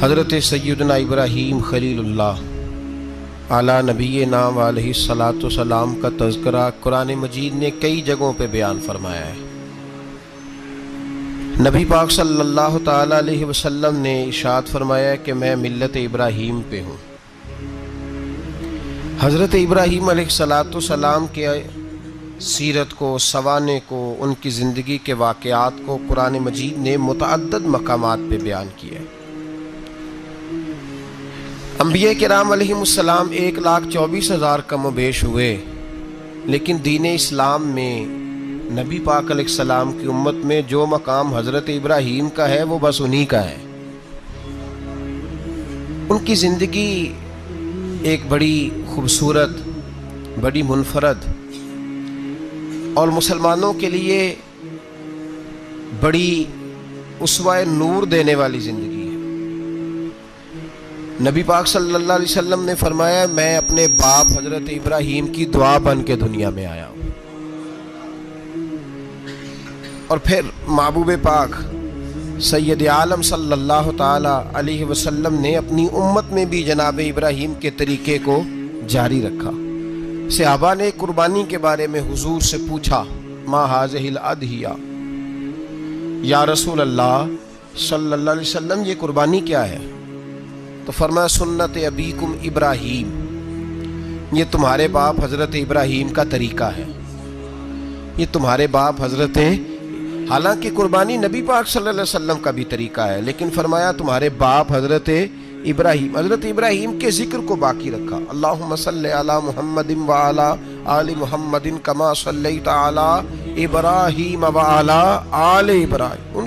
حضرت سیدنا ابراہیم خلیل اللہ اعلیٰ نبینا و علیہ الصلاۃ والسلام کا تذکرہ قرآن مجید نے کئی جگہوں پہ بیان فرمایا ہے۔ نبی پاک صلی اللہ تعالیٰ علیہ وسلم نے ارشاد فرمایا کہ میں ملت ابراہیم پہ ہوں۔ حضرت ابراہیم علیہ الصلاۃ والسلام کے سیرت کو، سوانے کو، ان کی زندگی کے واقعات کو قرآن مجید نے متعدد مقامات پہ بیان کیا ہے۔ انبیاء کرام علیہ السلام 1,24,000 کم و بیش ہوئے، لیکن دین اسلام میں نبی پاک علیہ السلام کی امت میں جو مقام حضرت ابراہیم کا ہے وہ بس انہی کا ہے۔ ان کی زندگی ایک بڑی خوبصورت، بڑی منفرد اور مسلمانوں کے لیے بڑی اسوہ نور دینے والی زندگی ہے۔ نبی پاک صلی اللہ علیہ وسلم نے فرمایا میں اپنے باپ حضرت ابراہیم کی دعا بن کے دنیا میں آیا ہوں۔ اور پھر محبوب پاک سید عالم صلی اللہ تعالی علیہ وسلم نے اپنی امت میں بھی جناب ابراہیم کے طریقے کو جاری رکھا۔ صحابہ نے قربانی کے بارے میں حضور سے پوچھا ما ہذہ الاضحیہ، یا رسول اللہ صلی اللہ علیہ وسلم یہ قربانی کیا ہے؟ تو فرمایا سنت ابیکم ابراہیم، یہ تمہارے باپ حضرت ابراہیم کا طریقہ ہے، یہ تمہارے باپ حضرت، حالانکہ قربانی نبی پاک صلی اللہ علیہ وسلم کا بھی طریقہ ہے، لیکن فرمایا تمہارے باپ حضرت ابراہیم کے ذکر کو باقی رکھا۔ اللہم صلی علی محمد وعلی آل محمد کما صلیت علی ابراہیم وعلی آل ابراہیم،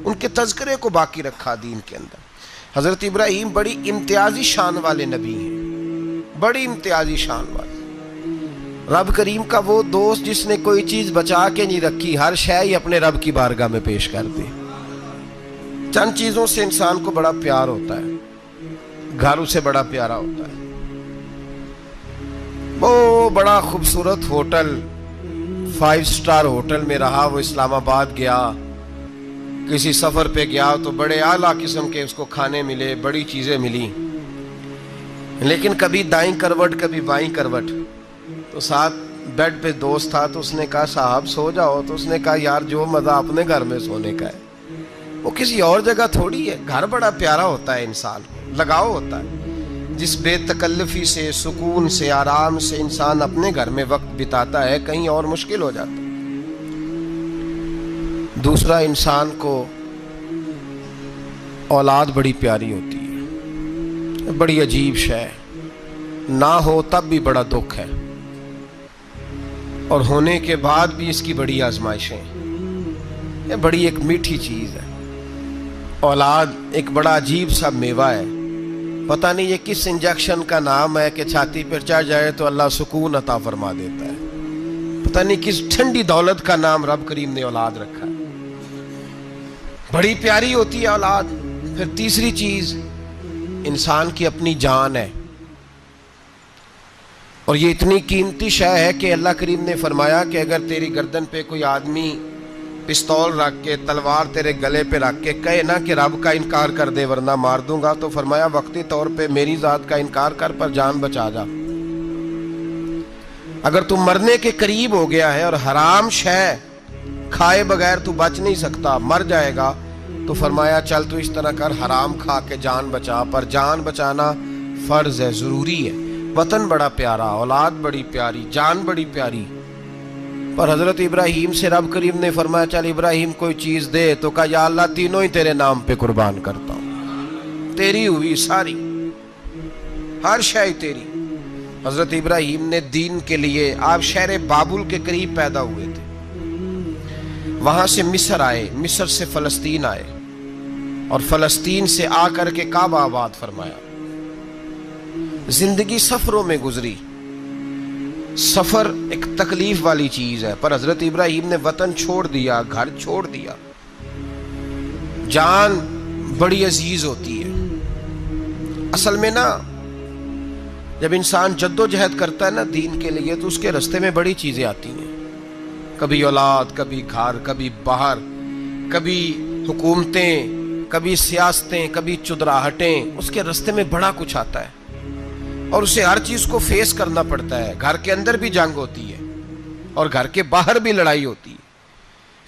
ان کے تذکرے کو باقی رکھا دین کے اندر۔ حضرت ابراہیم بڑی امتیازی شان والے نبی ہیں، بڑی امتیازی شان والے۔ رب کریم کا وہ دوست جس نے کوئی چیز بچا کے نہیں رکھی، ہر شے ہی اپنے رب کی بارگاہ میں پیش کر دی۔ چند چیزوں سے انسان کو بڑا پیار ہوتا ہے، گھر اسے بڑا پیارا ہوتا ہے۔ وہ بڑا خوبصورت ہوٹل، 5 سٹار ہوٹل میں رہا، وہ اسلام آباد گیا، کسی سفر پہ گیا تو بڑے اعلیٰ قسم کے اس کو کھانے ملے، بڑی چیزیں ملی، لیکن کبھی دائیں کروٹ کبھی بائیں کروٹ۔ تو ساتھ بیڈ پہ دوست تھا تو اس نے کہا صاحب سو جاؤ، تو اس نے کہا یار جو مزہ اپنے گھر میں سونے کا ہے وہ کسی اور جگہ تھوڑی ہے۔ گھر بڑا پیارا ہوتا ہے، انسان لگاؤ ہوتا ہے، جس بے تکلفی سے، سکون سے، آرام سے انسان اپنے گھر میں وقت بتاتا ہے، کہیں اور مشکل ہو جاتا ہے۔ دوسرا، انسان کو اولاد بڑی پیاری ہوتی ہے، بڑی عجیب شے، نہ ہو تب بھی بڑا دکھ ہے، اور ہونے کے بعد بھی اس کی بڑی آزمائشیں، یہ بڑی ایک میٹھی چیز ہے۔ اولاد ایک بڑا عجیب سا میوہ ہے، پتہ نہیں یہ کس انجیکشن کا نام ہے کہ چھاتی پر چڑھ جائے تو اللہ سکون عطا فرما دیتا ہے، پتہ نہیں کس ٹھنڈی دولت کا نام رب کریم نے اولاد رکھا ہے، بڑی پیاری ہوتی ہے اولاد۔ پھر تیسری چیز انسان کی اپنی جان ہے، اور یہ اتنی قیمتی شے ہے کہ اللہ کریم نے فرمایا کہ اگر تیری گردن پہ کوئی آدمی پستول رکھ کے، تلوار تیرے گلے پہ رکھ کے کہے نا کہ رب کا انکار کر دے ورنہ مار دوں گا، تو فرمایا وقتی طور پہ میری ذات کا انکار کر پر جان بچا جا۔ اگر تم مرنے کے قریب ہو گیا ہے اور حرام شے کھائے بغیر تو بچ نہیں سکتا، مر جائے گا، تو فرمایا چل تو اس طرح کر حرام کھا کے جان بچا، پر جان بچانا فرض ہے، ضروری ہے۔ وطن بڑا پیارا، اولاد بڑی پیاری، جان بڑی پیاری، پر حضرت ابراہیم سے رب کریم نے فرمایا چل ابراہیم کوئی چیز دے، تو کہا یا اللہ تینوں ہی تیرے نام پہ قربان کرتا ہوں، تیری ہوئی ساری، ہر شے تیری۔ حضرت ابراہیم نے دین کے لیے، آپ شہر بابل کے قریب پیدا ہوئے تھے، وہاں سے مصر آئے، مصر سے فلسطین آئے، اور فلسطین سے آ کر کے کعبہ آباد فرمایا۔ زندگی سفروں میں گزری، سفر ایک تکلیف والی چیز ہے، پر حضرت ابراہیم نے وطن چھوڑ دیا، گھر چھوڑ دیا۔ جان بڑی عزیز ہوتی ہے اصل میں نا، جب انسان جد و جہد کرتا ہے نا دین کے لیے تو اس کے راستے میں بڑی چیزیں آتی ہیں، کبھی اولاد، کبھی گھر، کبھی باہر، کبھی حکومتیں، کبھی سیاستیں، کبھی چدراہٹیں، اس کے راستے میں بڑا کچھ آتا ہے اور اسے ہر چیز کو فیس کرنا پڑتا ہے. گھر کے اندر بھی جنگ ہوتی ہے اور گھر کے باہر بھی لڑائی ہوتی ہے.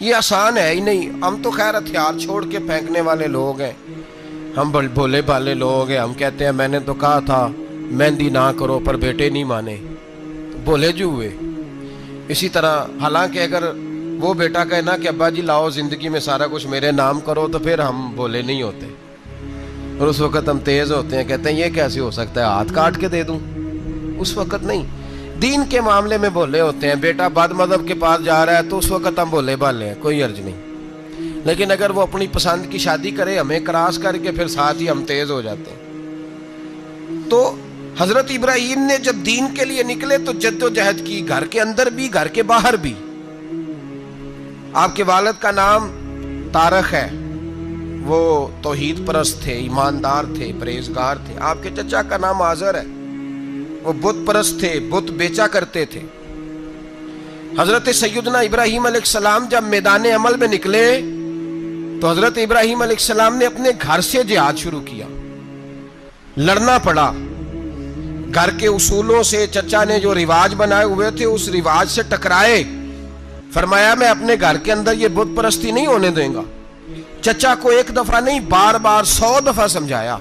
یہ آسان ہے ہی نہیں. ہم تو خیر ہتھیار چھوڑ کے پھینکنے والے لوگ ہیں، ہم بھولے بھالے لوگ ہیں. ہم کہتے ہیں میں نے تو کہا تھا مہندی نہ کرو، پر بیٹے نہیں مانے، بولے جو ہوئے. اسی طرح حالانکہ اگر وہ بیٹا کہے نا کہ ابا جی لاؤ زندگی میں سارا کچھ میرے نام کرو، تو پھر ہم بولے نہیں ہوتے اور اس وقت ہم تیز ہوتے ہیں، کہتے ہیں یہ کیسے ہو سکتا ہے، ہاتھ کاٹ کے دے دوں. اس وقت نہیں. دین کے معاملے میں بولے ہوتے ہیں. بیٹا بد مذہب کے پاس جا رہا ہے تو اس وقت ہم بولے بھالے ہیں، کوئی عرض نہیں. لیکن اگر وہ اپنی پسند کی شادی کرے ہمیں کراس کر کے، پھر ساتھ ہی ہم تیز ہو جاتے ہیں. تو حضرت ابراہیم نے جب دین کے لیے نکلے تو جد و جہد کی، گھر کے اندر بھی گھر کے باہر بھی. آپ کے والد کا نام طارق ہے، وہ توحید پرست تھے، ایماندار تھے، پرہیزگار تھے. آپ کے چچا کا نام آزر ہے، وہ بت پرست تھے، بت بیچا کرتے تھے. حضرت سیدنا ابراہیم علیہ السلام جب میدان عمل میں نکلے تو حضرت ابراہیم علیہ السلام نے اپنے گھر سے جہاد شروع کیا. لڑنا پڑا. گھر کے اصولوں سے چچا نے جو رواج بنائے ہوئے تھے اس رواج سے ٹکرائے. فرمایا میں اپنے گھر کے اندر یہ بت پرستی نہیں ہونے دیں گا. چچا کو ایک دفعہ نہیں، بار بار 100 دفعہ سمجھایا.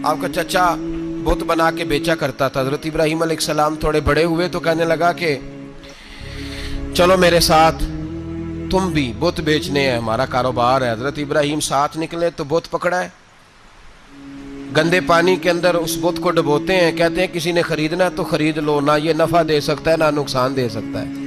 آپ کا چچا بت بنا کے بیچا کرتا تھا. حضرت ابراہیم علیہ السلام تھوڑے بڑے ہوئے تو کہنے لگا کہ چلو میرے ساتھ، تم بھی بت بیچنے ہیں، ہمارا کاروبار ہے. حضرت ابراہیم ساتھ نکلے تو بت پکڑا ہے. گندے پانی کے اندر اس بت کو ڈبوتے ہیں، کہتے ہیں کسی نے خریدنا تو خرید لو، نہ یہ نفع دے سکتا ہے نہ نقصان دے سکتا ہے.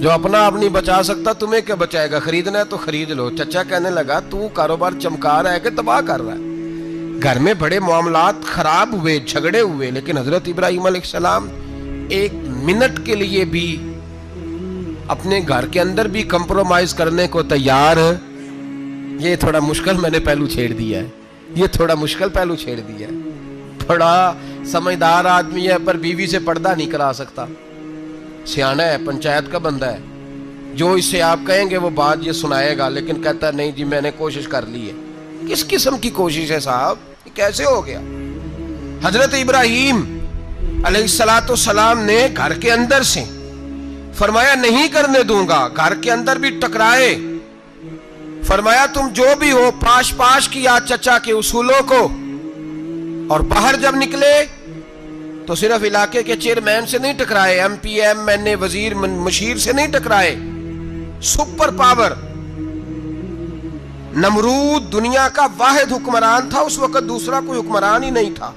جو اپنا آپ نہیں بچا سکتا تمہیں کیا بچائے گا، خریدنا ہے تو خرید لو. چچا کہنے لگا تو کاروبار چمکا رہا ہے کہ تباہ کر رہا ہے. گھر میں بڑے معاملات خراب ہوئے، جھگڑے ہوئے، لیکن حضرت ابراہیم علیہ السلام ایک منٹ کے لیے بھی اپنے گھر کے اندر بھی کمپرومائز کرنے کو تیار. یہ تھوڑا مشکل میں نے پہلو چھیڑ دیا ہے، یہ تھوڑا مشکل پہلو چھیڑ دیا ہے. بڑا سمجھدار آدمی ہے پر بیوی سے پردہ نہیں کرا سکتا. سیانا ہے، پنچایت کا بندہ ہے، جو اس سے آپ کہیں گے وہ بات یہ سنائے گا، لیکن کہتا ہے نہیں جی میں نے کوشش کر لی ہے. کس قسم کی کوشش ہے صاحب، یہ کیسے ہو گیا؟ حضرت ابراہیم علیہ السلام نے گھر کے اندر سے فرمایا نہیں کرنے دوں گا. گھر کے اندر بھی ٹکرائے. فرمایا تم جو بھی ہو، پاش کیا چچا کے اصولوں کو. اور باہر جب نکلے تو صرف علاقے کے چیئرمین سے نہیں ٹکرائے، ایم پی ایم این اے وزیر مشیر سے نہیں ٹکرائے. سپر پاور نمرود دنیا کا واحد حکمران تھا اس وقت، دوسرا کوئی حکمران ہی نہیں تھا.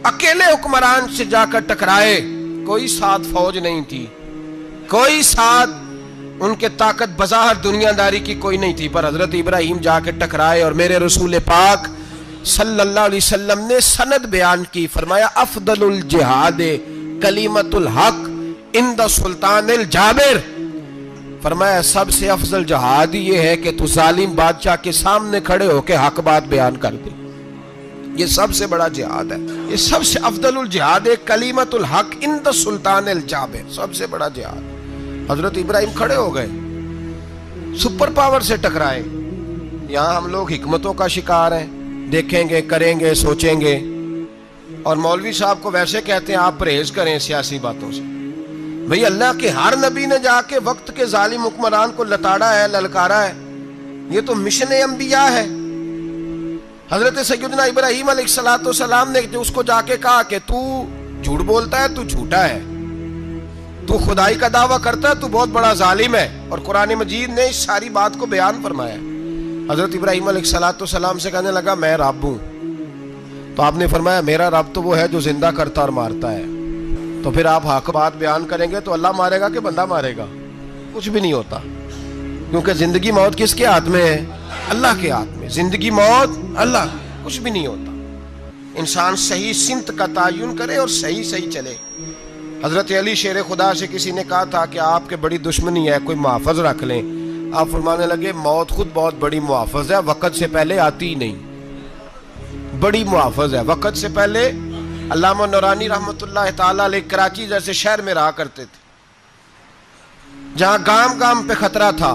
اکیلے حکمران سے جا کر ٹکرائے. کوئی ساتھ فوج نہیں تھی، کوئی ساتھ ان کے طاقت بظاہر دنیا داری کی کوئی نہیں تھی، پر حضرت ابراہیم جا کے ٹکرائے. اور میرے رسول پاک صلی اللہ علیہ وسلم نے سند بیان کی. فرمایا افضل الجہاد کلمۃ الحق عند سلطان الجابر. فرمایا سب سے افضل جہاد یہ ہے کہ تو ظالم بادشاہ کے سامنے کھڑے ہو کے حق بات بیان کر دے. یہ سب سے بڑا جہاد ہے، یہ سب سے افضل الجہاد ہے کلمۃ الحق عند سلطان الجابر. سب سے بڑا جہاد. حضرت ابراہیم کھڑے ہو گئے، سپر پاور سے ٹکرائے. یہاں ہم لوگ حکمتوں کا شکار ہیں، دیکھیں گے، کریں گے، سوچیں گے. اور مولوی صاحب کو ویسے کہتے ہیں آپ پرہیز کریں سیاسی باتوں سے. بھئی اللہ کے ہر نبی نے جا کے وقت کے ظالم حکمران کو لتاڑا ہے، للکارا ہے. یہ تو مشن انبیاء ہے. حضرت سیدنا ابراہیم علیہ السلام نے جو اس کو جا کے کہا کہ تو جھوٹ بولتا ہے، تو جھوٹا ہے، تو خدائی کا دعویٰ کرتا ہے، تو بہت بڑا ظالم ہے. اور قرآن مجید نے اس ساری بات کو بیان فرمایا. حضرت ابراہیم علیہ السلام سے کہنے لگا میں رب ہوں. تو آپ نے فرمایا میرا رب تو وہ ہے جو زندہ کرتا اور مارتا ہے. تو پھر آپ حق بات بیان کریں گے تو اللہ مارے گا کہ بندہ مارے گا؟ کچھ بھی نہیں ہوتا، کیونکہ زندگی موت کس کے ہاتھ میں ہے؟ اللہ کے ہاتھ میں. زندگی موت اللہ، کچھ بھی نہیں ہوتا. انسان صحیح سمت کا تعین کرے اور صحیح چلے. حضرت علی شیر خدا سے کسی نے کہا تھا کہ آپ کے بڑی دشمنی ہے، کوئی محافظ رکھ لیں. آپ فرمانے لگے موت خود بہت بڑی محافظ ہے، وقت سے پہلے آتی ہی نہیں. بڑی محافظ ہے، وقت سے پہلے. علامہ نورانی رحمت اللہ تعالیٰ علیہ کراچی جیسے شہر میں رہا کرتے تھے، جہاں گام گام پہ خطرہ تھا.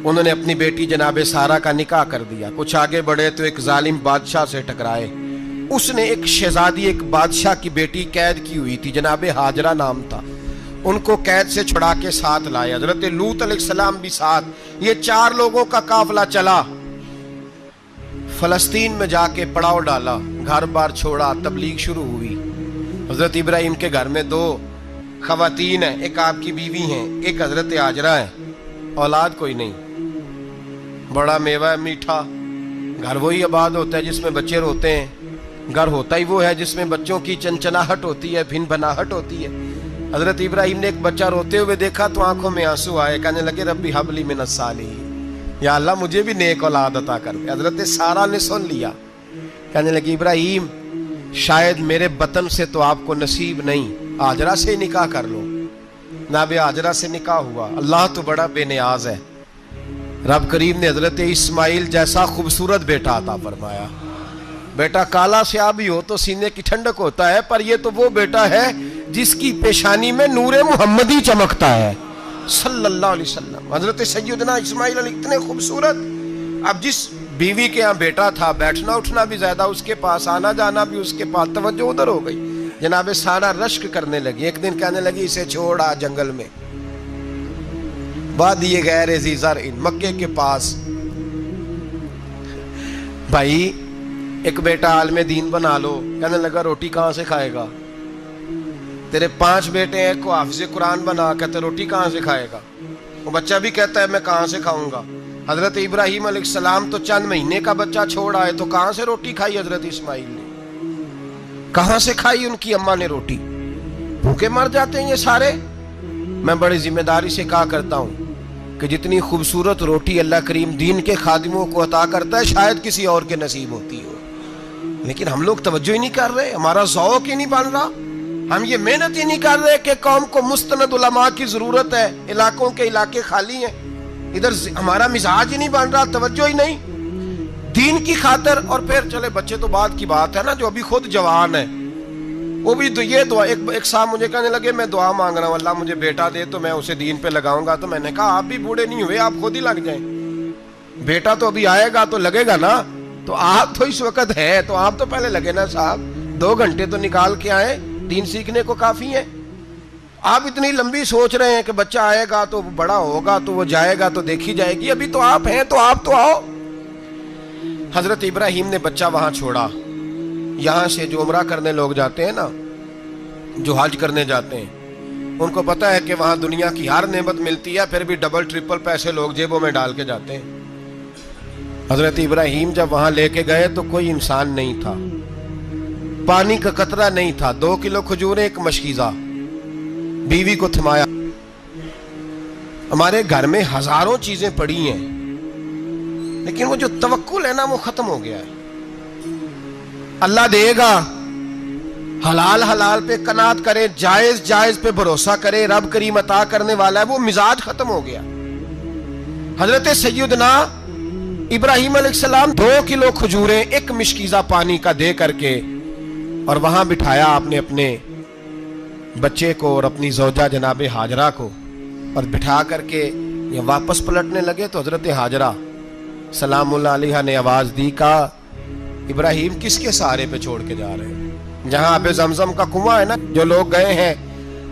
انہوں نے اپنی بیٹی جناب سارہ کا نکاح کر دیا. کچھ آگے بڑھے تو ایک ظالم بادشاہ سے ٹکرائے. اس نے ایک شہزادی ایک بادشاہ کی بیٹی قید کی ہوئی تھی, جناب ہاجرہ نام تھا. ان کو قید سے چھڑا کے ساتھ لائے. حضرت لوط علیہ السلام بھی ساتھ. یہ 4 لوگوں کا قافلہ چلا, فلسطین میں جا کے پڑاؤ ڈالا, گھر بار چھوڑا, تبلیغ شروع ہوئی. حضرت ابراہیم کے گھر میں 2 خواتین ہیں, ایک آپ کی بیوی ہیں, ایک حضرت ہاجرہ ہے. اولاد کوئی نہیں. بڑا میوہ ہے میٹھا. گھر وہی آباد ہوتا ہے جس میں بچے روتے ہیں. گھر ہوتا ہی وہ ہے جس میں بچوں کی چنچناہٹ ہوتی ہے, بھن بھناہٹ ہوتی ہے. حضرت ابراہیم نے ایک بچہ روتے ہوئے دیکھا تو آنکھوں میں آنسو آئے. کہنے لگے ربی حب لی من الصالحین, یا اللہ مجھے بھی نیک اولاد عطا کر دے. حضرت سارہ نے سن لیا. کہنے لگی ابراہیم شاید میرے بطن سے تو آپ کو نصیب نہیں, ہاجرہ سے نکاح کر لو. جناب ہاجرہ سے نکاح ہوا. اللہ تو بڑا بے نیاز ہے. رب کریم نے حضرت اسماعیل جیسا خوبصورت بیٹا عطا فرمایا. بیٹا کالا سیاہ بھی ہو تو سینے کی ٹھنڈک ہوتا ہے, پر یہ تو وہ بیٹا ہے جس کی پیشانی میں نور محمدی چمکتا ہے صلی اللہ علیہ وسلم. حضرت سیدنا اسماعیل علیہ اتنے خوبصورت. اب جس بیوی کے ہاں بیٹا تھا, بیٹھنا اٹھنا بھی زیادہ اس کے پاس, آنا جانا بھی اس کے پاس, توجہ ادھر ہو گئی. جناب سارہ رشک کرنے لگی. ایک دن کہنے لگی اسے چھوڑا جنگل میں, وادی غیر ذی زرع, مکے کے پاس. بھائی ایک بیٹا عالم دین بنا لو. کہنے لگا روٹی کہاں سے کھائے گا؟ تیرے 5 بیٹے ہیں, کو حافظ قرآن بنا. کہتے روٹی کہاں سے کھائے گا؟ وہ بچہ بھی کہتا ہے میں کہاں سے کھاؤں گا. حضرت ابراہیم علیہ السلام تو چند مہینے کا بچہ چھوڑ آئے, تو کہاں سے روٹی کھائی حضرت اسماعیل نے؟ کہاں سے کھائی ان کی اماں نے روٹی؟ بھوکے مر جاتے ہیں یہ سارے. میں بڑی ذمہ داری سے کہا کرتا ہوں کہ جتنی خوبصورت روٹی اللہ کریم دین کے خادموں کو عطا کرتا ہے شاید کسی اور کے نصیب ہوتی ہو, لیکن ہم لوگ توجہ ہی نہیں کر رہے. ہمارا ذوق ہی نہیں بن رہا. ہم یہ محنت ہی نہیں کر رہے کہ قوم کو مستند علماء کی ضرورت ہے. علاقوں کے علاقے خالی ہیں, ادھر ہمارا مزاج ہی نہیں بن رہا, توجہ ہی نہیں دین کی خاطر. اور پھر چلے بچے تو بعد کی بات ہے نا, جو ابھی خود جوان ہے وہ بھی تو یہ دعا. ایک صاحب مجھے کہنے لگے میں دعا مانگ رہا ہوں اللہ مجھے بیٹا دے تو میں اسے دین پہ لگاؤں گا. تو میں نے کہا آپ بھی بوڑھے نہیں ہوئے, آپ خود ہی لگ جائیں. بیٹا تو ابھی آئے گا تو لگے گا نا. تو آپ تو اس وقت ہے تو آپ تو پہلے لگے نا صاحب. 2 گھنٹے تو نکال کے آئے, دین سیکھنے کو کافی ہے. آپ اتنی لمبی سوچ رہے ہیں کہ بچہ آئے گا تو بڑا ہوگا تو وہ جائے گا تو دیکھی جائے گی. ابھی تو آپ ہیں تو آپ تو آؤ. حضرت ابراہیم نے بچہ وہاں چھوڑا. یہاں سے جو عمرہ کرنے لوگ جاتے ہیں نا, جو حج کرنے جاتے ہیں, ان کو پتا ہے کہ وہاں دنیا کی ہر نعمت ملتی ہے, پھر بھی ڈبل ٹرپل پیسے لوگ جیبوں میں ڈال کے جاتے ہیں. حضرت ابراہیم جب وہاں لے کے گئے تو کوئی انسان نہیں تھا, پانی کا قطرہ نہیں تھا. 2 کلو کھجوریں, ایک مشکیزہ. بیوی کو تھمایا. ہمارے گھر میں ہزاروں چیزیں پڑی ہیں, لیکن وہ جو توکل ہے نا وہ ختم ہو گیا ہے. اللہ دے گا, حلال حلال پہ قناعت کرے, جائز جائز پہ بھروسہ کرے, رب کریم عطا کرنے والا ہے. وہ مزاج ختم ہو گیا. حضرت سیدنا ابراہیم علیہ السلام 2 کلو کھجوریں, ایک مشکیزہ پانی کا دے کر کے, اور وہاں بٹھایا آپ نے اپنے بچے کو اور اپنی زوجہ جناب ہاجرہ کو, اور بٹھا کر کے یہ واپس پلٹنے لگے. تو حضرت ہاجرہ سلام اللہ علیہ نے آواز دی, کہا ابراہیم کس کے سہارے پہ چھوڑ کے جا رہے ہیں؟ جہاں آب زمزم کا کنواں ہے نا, جو لوگ گئے ہیں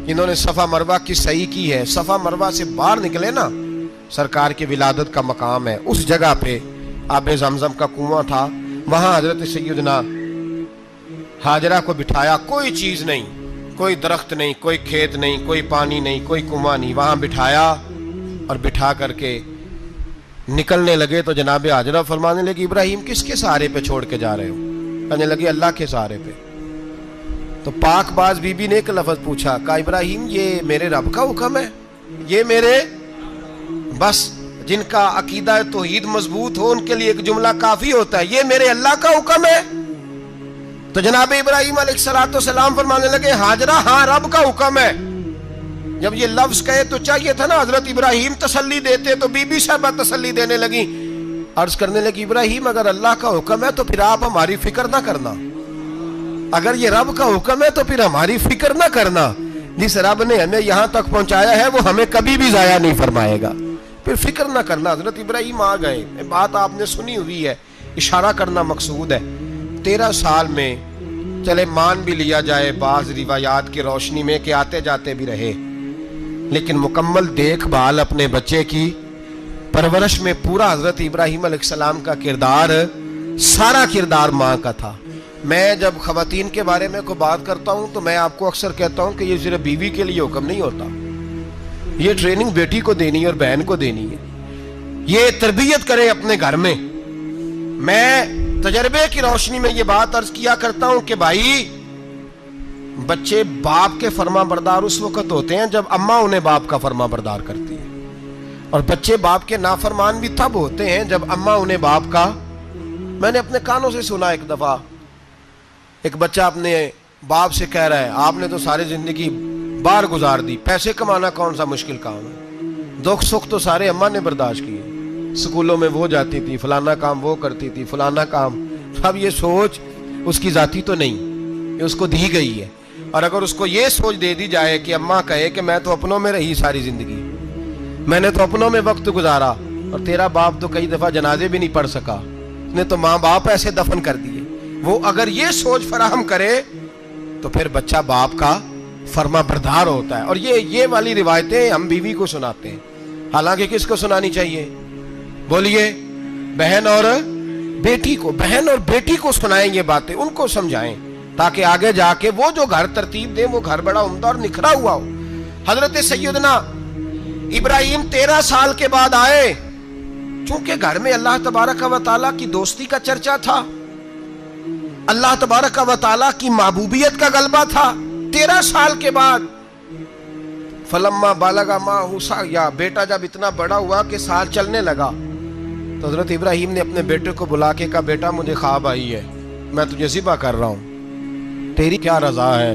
انہوں نے صفا مروہ کی صحیح کی ہے, صفا مروہ سے باہر نکلے نا, سرکار کی ولادت کا مقام ہے, اس جگہ پہ آب زمزم کا کنواں تھا. وہاں حضرت سیدنا ہاجرہ کو بٹھایا. کوئی چیز نہیں, کوئی درخت نہیں, کوئی کھیت نہیں, کوئی پانی نہیں, کوئی کنواں نہیں. وہاں بٹھایا اور بٹھا کر کے نکلنے لگے تو جناب ہاجرہ فرمانے لگی ابراہیم کس کے سہارے پہ چھوڑ کے جا رہے ہو؟ کہنے لگی اللہ کے سہارے پہ. تو پاک باز بی بی نے ایک لفظ پوچھا, کہا ابراہیم یہ میرے رب کا حکم ہے, یہ میرے, بس جن کا عقیدہ توحید مضبوط ہو ان کے لیے ایک جملہ کافی ہوتا ہے, یہ میرے اللہ کا حکم ہے. تو جناب ابراہیم علیہ السلام فرمانے لگے ہاجرہ ہاں رب کا حکم ہے. جب یہ لفظ کہے تو چاہیے تھا نا حضرت ابراہیم تسلی دیتے, تو بی بی صاحبہ تسلی دینے لگی. عرض کرنے لگی ابراہیم اگر اللہ کا حکم ہے تو پھر آپ ہماری فکر نہ کرنا. اگر یہ رب کا حکم ہے تو پھر ہماری فکر نہ کرنا. جس رب نے ہمیں یہاں تک پہنچایا ہے وہ ہمیں کبھی بھی ضائع نہیں فرمائے گا. پھر فکر نہ کرنا. حضرت ابراہیم آ گئے, بات آپ نے سنی ہوئی ہے, اشارہ کرنا مقصود ہے. 13 سال میں چلے مان بھی لیا جائے بعض روایات کی روشنی میں کہ آتے جاتے بھی رہے, لیکن مکمل دیکھ بھال اپنے بچے کی پرورش میں پورا حضرت ابراہیم علیہ السلام کا کردار, سارا کردار ماں کا تھا. میں جب خواتین کے بارے میں کوئی بات کرتا ہوں تو میں آپ کو اکثر کہتا ہوں کہ یہ صرف بیوی کے لیے حکم نہیں ہوتا, یہ ٹریننگ بیٹی کو دینی ہے اور بہن کو دینی ہے. یہ تربیت کریں اپنے گھر میں. میں تجربے کی روشنی میں یہ بات عرض کیا کرتا ہوں کہ بھائی بچے باپ کے فرما بردار اس وقت ہوتے ہیں جب اماں انہیں باپ کا فرما بردار کرتی ہے, اور بچے باپ کے نافرمان بھی تب ہوتے ہیں جب اماں انہیں باپ کا. میں نے اپنے کانوں سے سنا ایک دفعہ ایک بچہ اپنے باپ سے کہہ رہا ہے آپ نے تو ساری زندگی باہر گزار دی, پیسے کمانا کون سا مشکل کام ہے, دکھ سکھ تو سارے اماں نے برداشت کیے, سکولوں میں وہ جاتی تھی, فلانا کام وہ کرتی تھی, فلانا کام. اب یہ سوچ اس کی ذاتی تو نہیں, یہ اس کو دی گئی ہے. اور اگر اس کو یہ سوچ دے دی جائے کہ اماں کہے کہ میں تو اپنوں میں رہی ساری زندگی, میں نے تو اپنوں میں وقت گزارا, اور تیرا باپ تو کئی دفعہ جنازے بھی نہیں پڑھ سکا, اس نے تو ماں باپ ایسے دفن کر دیے, وہ اگر یہ سوچ فراہم کرے تو پھر بچہ باپ کا فرما بردار ہوتا ہے. اور یہ والی روایتیں ہم بیوی کو سناتے ہیں, حالانکہ کس کو سنانی چاہیے بولیے؟ بہن اور بیٹی کو. بہن اور بیٹی کو سنائیں یہ باتیں, ان کو سمجھائیں تاکہ آگے جا کے وہ جو گھر ترتیب دیں وہ گھر بڑا عمدہ اور نکھرا ہوا ہو. حضرت سیدنا ابراہیم 13 سال کے بعد آئے, چونکہ گھر میں اللہ تبارک و تعالیٰ کی دوستی کا چرچا تھا, اللہ تبارک و تعالیٰ کی محبوبیت کا غلبہ تھا. 13 سال کے بعد فلما بالغ معہ سعیا, بیٹا جب اتنا بڑا ہوا کہ سال چلنے لگا تو حضرت ابراہیم نے اپنے بیٹے کو بلا کے کہا بیٹا مجھے خواب آئی ہے, میں تجھے ذبح کر رہا ہوں, تیری کیا رضا ہے؟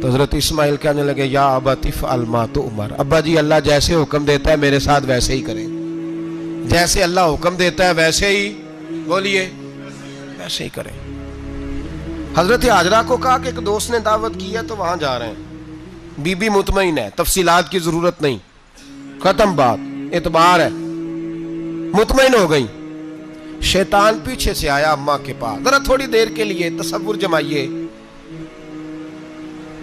تو حضرت اسماعیل کہنے لگے یا ابت افعل ما تؤمر, ابا جی اللہ جیسے حکم دیتا ہے میرے ساتھ ویسے ہی کریں, جیسے اللہ حکم دیتا ہے ویسے ہی بولیے ویسے ہی کریں. حضرت حاجرہ کو کہا کہ ایک دوست نے دعوت کی ہے تو وہاں جا رہے ہیں. بی بی مطمئن ہے, تفصیلات کی ضرورت نہیں, ختم بات, اعتبار ہے, مطمئن ہو گئی. شیطان پیچھے سے آیا اماں کے پاس, ذرا تھوڑی دیر کے لیے تصور جمائیے,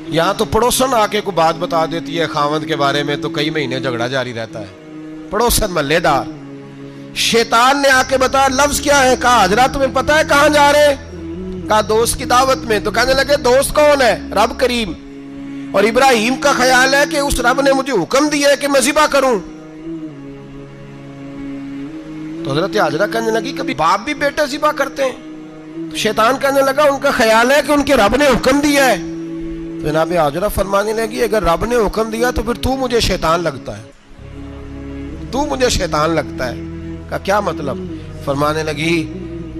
یہاں تو پڑوسن آ کے کوئی بات بتا دیتی ہے خاوند کے بارے میں تو کئی مہینے جھگڑا جاری رہتا ہے, پڑوسن محلے دار. شیطان نے آ کے بتایا لفظ کیا ہے, کہا حاجرہ تمہیں پتا ہے کہاں جا رہے ہیں؟ کہا دوست کی دعوت میں. تو کہنے لگے دوست کون ہے؟ رب کریم, اور ابراہیم کا خیال ہے کہ اس رب نے مجھے حکم دیا ہے کہ میں ذبح کروں. تو حضرت حاجرہ کہنے لگی کبھی باپ بھی بیٹے ذبح کرتے ہیں؟ تو شیطان کہنے لگا ان کا خیال ہے کہ ان کے رب نے حکم دیا ہے. تو جناب حاجرہ فرمانے لگی اگر رب نے حکم دیا تو پھر تو مجھے شیطان لگتا ہے, تو مجھے شیطان لگتا ہے. کا کیا مطلب؟ فرمانے لگی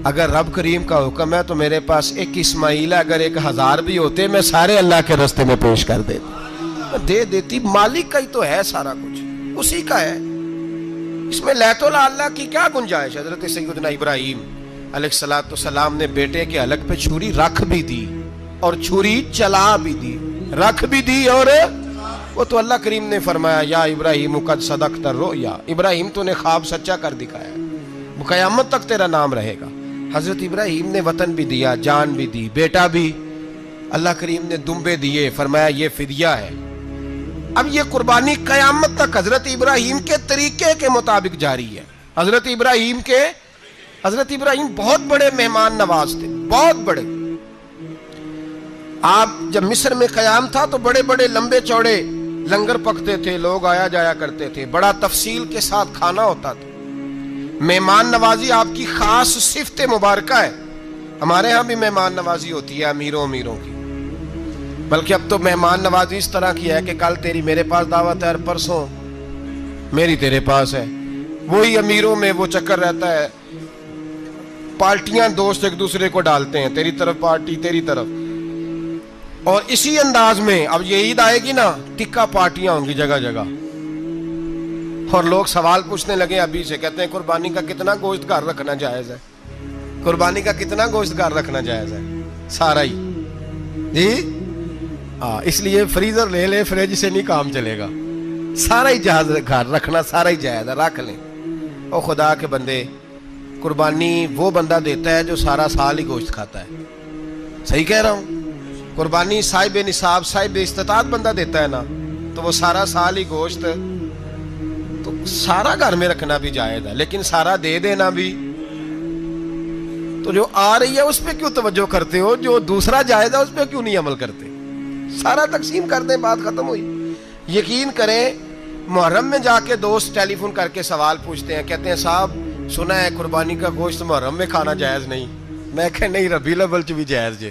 اگر رب کریم کا حکم ہے تو میرے پاس ایک اسماعیل ہے, اگر 1000 بھی ہوتے میں سارے اللہ کے راستے میں پیش کر دے دیتی. مالک کا ہی تو ہے سارا کچھ, اسی کا ہے, اس میں لیت اللہ کی کیا گنجائش. حضرت سیدنا ابراہیم علیہ السلام نے بیٹے کے حلق پہ چھری رکھ بھی دی اور چھری چلا بھی دی, رکھ بھی دی, اور وہ تو اللہ کریم نے فرمایا یا ابراہیم قد صدقت الرؤیا, ابراہیم تو نے خواب سچا کر دکھایا, وہ قیامت تک تیرا نام رہے گا. حضرت ابراہیم نے وطن بھی دیا, جان بھی دی, بیٹا بھی, اللہ کریم نے دمبے دیے, فرمایا یہ فدیہ ہے. اب یہ قربانی قیامت تک حضرت ابراہیم کے طریقے کے مطابق جاری ہے. حضرت ابراہیم بہت بڑے مہمان نواز تھے, بہت بڑے. آپ جب مصر میں قیام تھا تو بڑے بڑے لمبے چوڑے لنگر پکتے تھے, لوگ آیا جایا کرتے تھے, بڑا تفصیل کے ساتھ کھانا ہوتا تھا. مہمان نوازی آپ کی خاص صفت مبارکہ ہے. ہمارے ہاں بھی مہمان نوازی ہوتی ہے امیروں کی, بلکہ اب تو مہمان نوازی اس طرح کی ہے کہ کل تیری میرے پاس دعوت ہے اور پرسوں میری تیرے پاس ہے. وہی امیروں میں وہ چکر رہتا ہے, پارٹیاں دوست ایک دوسرے کو ڈالتے ہیں, تیری طرف پارٹی تیری طرف, اور اسی انداز میں اب یہ عید آئے گی نا ٹکا پارٹیاں ہوں گی جگہ جگہ, اور لوگ سوال پوچھنے لگے ابھی سے, کہتے ہیں قربانی کا کتنا گوشت گھر رکھنا جائز ہے, قربانی کا کتنا گوشت گھر رکھنا جائز ہے؟ سارا ہی جی, اس لیے فریزر لے لے, فریج سے نہیں کام چلے گا, سارا ہی جہاز گھر رکھنا سارا ہی جائز ہے، رکھ لیں۔ او خدا کے بندے، قربانی وہ بندہ دیتا ہے جو سارا سال ہی گوشت کھاتا ہے، صحیح کہہ رہا ہوں؟ قربانی صاحب نصاب صاحب استطاعت بندہ دیتا ہے نا، تو وہ سارا سال ہی گوشت تو سارا گھر میں رکھنا بھی جائز ہے، لیکن سارا دے دینا بھی۔ تو جو آ رہی ہے اس پہ کیوں توجہ کرتے ہو؟ جو دوسرا جائز ہے اس پہ کیوں نہیں عمل کرتے؟ سارا تقسیم کر دیں، بات ختم ہوئی۔ یقین کریں، محرم میں جا کے دوست ٹیلی فون کر کے سوال پوچھتے ہیں، کہتے ہیں صاحب سنا ہے قربانی کا گوشت محرم میں کھانا جائز نہیں۔ میں کہ نہیں، ربیع الاول چ بھی جائز جے،